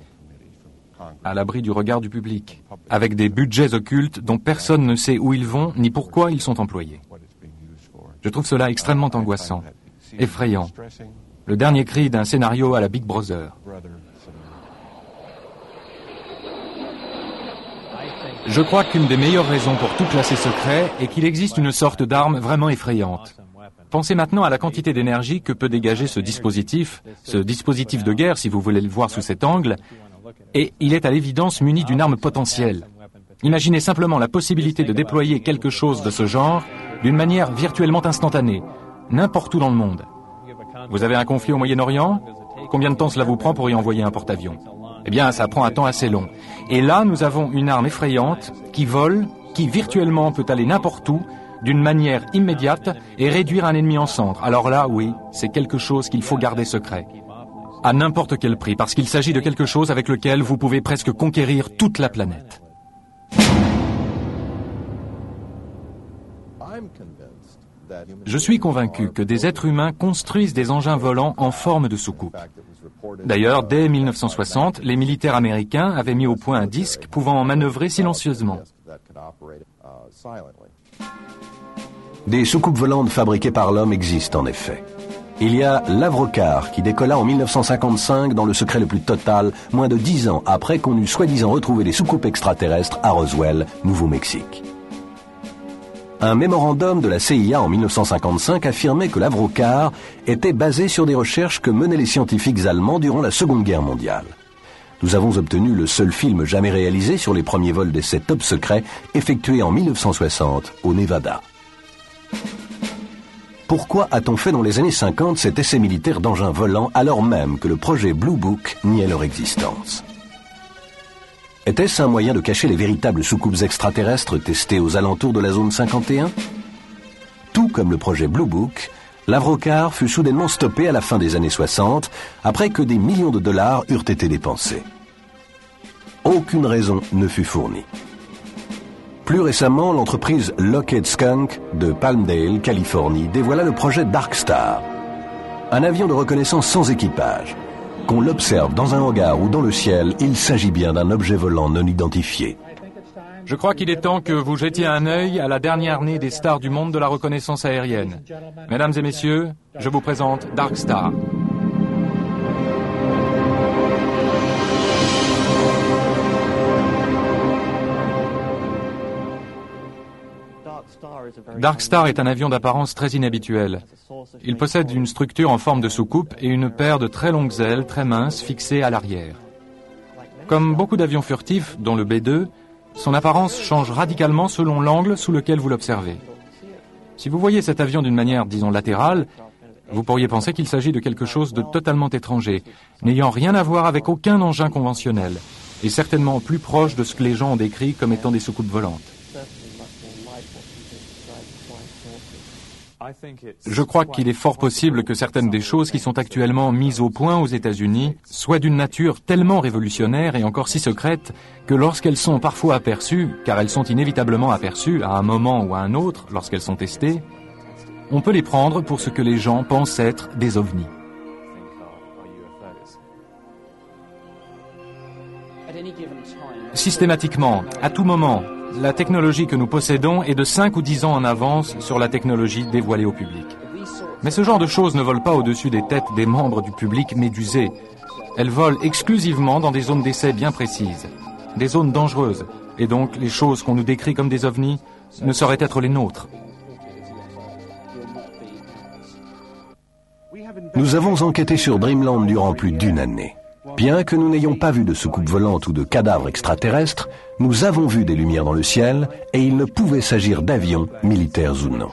à l'abri du regard du public, avec des budgets occultes dont personne ne sait où ils vont ni pourquoi ils sont employés. Je trouve cela extrêmement angoissant, effrayant, le dernier cri d'un scénario à la Big Brother. Je crois qu'une des meilleures raisons pour tout classer secret est qu'il existe une sorte d'arme vraiment effrayante. Pensez maintenant à la quantité d'énergie que peut dégager ce dispositif de guerre, si vous voulez le voir sous cet angle, et il est à l'évidence muni d'une arme potentielle. Imaginez simplement la possibilité de déployer quelque chose de ce genre d'une manière virtuellement instantanée, n'importe où dans le monde. Vous avez un conflit au Moyen-Orient? Combien de temps cela vous prend pour y envoyer un porte-avions? Eh bien, ça prend un temps assez long. Et là, nous avons une arme effrayante qui vole, qui virtuellement peut aller n'importe où, d'une manière immédiate et réduire un ennemi en cendres. Alors là, oui, c'est quelque chose qu'il faut garder secret. À n'importe quel prix, parce qu'il s'agit de quelque chose avec lequel vous pouvez presque conquérir toute la planète. Je suis convaincu que des êtres humains construisent des engins volants en forme de soucoupe. D'ailleurs, dès 1960, les militaires américains avaient mis au point un disque pouvant manœuvrer silencieusement. Des soucoupes volantes fabriquées par l'homme existent en effet. Il y a l'Avrocar qui décolla en 1955 dans le secret le plus total, moins de 10 ans après qu'on eût soi-disant retrouvé des soucoupes extraterrestres à Roswell, Nouveau-Mexique. Un mémorandum de la CIA en 1955 affirmait que l'Avrocar était basé sur des recherches que menaient les scientifiques allemands durant la Seconde Guerre mondiale. Nous avons obtenu le seul film jamais réalisé sur les premiers vols d'essai top secrets effectués en 1960 au Nevada. Pourquoi a-t-on fait dans les années 50 cet essai militaire d'engins volants alors même que le projet Blue Book niait leur existence? Était-ce un moyen de cacher les véritables soucoupes extraterrestres testées aux alentours de la zone 51? Tout comme le projet Blue Book, l'Avrocar fut soudainement stoppé à la fin des années 60 après que des millions de dollars eurent été dépensés. Aucune raison ne fut fournie. Plus récemment, l'entreprise Lockheed Skunk de Palmdale, Californie, dévoila le projet Dark Star, un avion de reconnaissance sans équipage. Qu'on l'observe dans un hangar ou dans le ciel, il s'agit bien d'un objet volant non identifié. Je crois qu'il est temps que vous jetiez un œil à la dernière née des stars du monde de la reconnaissance aérienne. Mesdames et messieurs, je vous présente Dark Star. Dark Star est un avion d'apparence très inhabituelle. Il possède une structure en forme de soucoupe et une paire de très longues ailes très minces fixées à l'arrière. Comme beaucoup d'avions furtifs, dont le B-2, son apparence change radicalement selon l'angle sous lequel vous l'observez. Si vous voyez cet avion d'une manière, disons, latérale, vous pourriez penser qu'il s'agit de quelque chose de totalement étranger, n'ayant rien à voir avec aucun engin conventionnel, et certainement plus proche de ce que les gens ont décrit comme étant des soucoupes volantes. Je crois qu'il est fort possible que certaines des choses qui sont actuellement mises au point aux États-Unis soient d'une nature tellement révolutionnaire et encore si secrète que lorsqu'elles sont parfois aperçues, car elles sont inévitablement aperçues à un moment ou à un autre lorsqu'elles sont testées, on peut les prendre pour ce que les gens pensent être des ovnis. Systématiquement, à tout moment, la technologie que nous possédons est de 5 ou 10 ans en avance sur la technologie dévoilée au public. Mais ce genre de choses ne volent pas au-dessus des têtes des membres du public médusés. Elles volent exclusivement dans des zones d'essai bien précises, des zones dangereuses, et donc les choses qu'on nous décrit comme des ovnis ne sauraient être les nôtres. Nous avons enquêté sur Dreamland durant plus d'1 année. Bien que nous n'ayons pas vu de soucoupe volante ou de cadavres extraterrestres, nous avons vu des lumières dans le ciel et il ne pouvait s'agir d'avions, militaires ou non.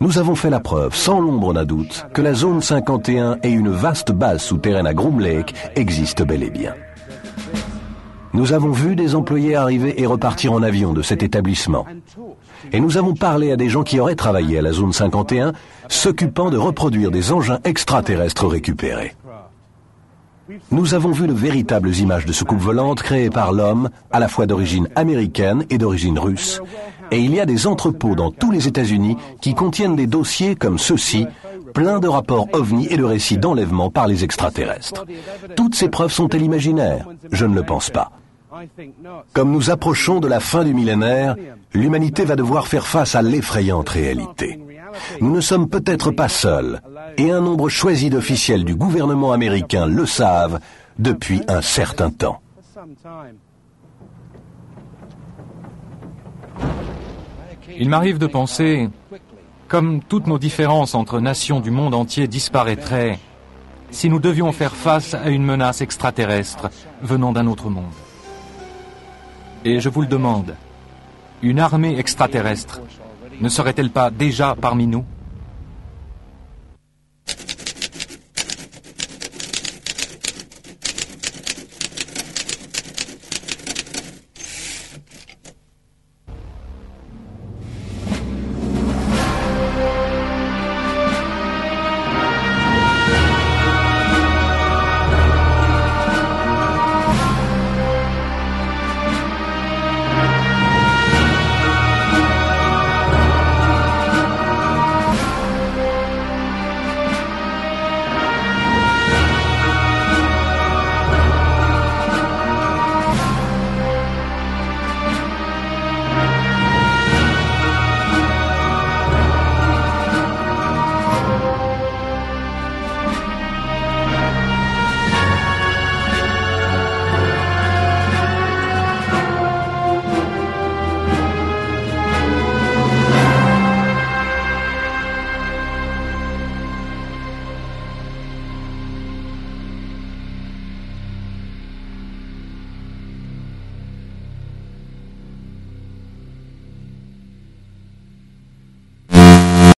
Nous avons fait la preuve, sans l'ombre d'un doute, que la zone 51 et une vaste base souterraine à Groom Lake existent bel et bien. Nous avons vu des employés arriver et repartir en avion de cet établissement. Et nous avons parlé à des gens qui auraient travaillé à la zone 51, s'occupant de reproduire des engins extraterrestres récupérés. Nous avons vu de véritables images de soucoupes volantes créées par l'homme, à la fois d'origine américaine et d'origine russe, et il y a des entrepôts dans tous les États-Unis qui contiennent des dossiers comme ceux-ci, pleins de rapports ovnis et de récits d'enlèvement par les extraterrestres. Toutes ces preuves sont-elles imaginaires? Je ne le pense pas. Comme nous approchons de la fin du millénaire, l'humanité va devoir faire face à l'effrayante réalité. Nous ne sommes peut-être pas seuls, et un nombre choisi d'officiels du gouvernement américain le savent depuis un certain temps. Il m'arrive de penser, comme toutes nos différences entre nations du monde entier disparaîtraient, si nous devions faire face à une menace extraterrestre venant d'un autre monde. Et je vous le demande, une armée extraterrestre ne serait-elle pas déjà parmi nous ?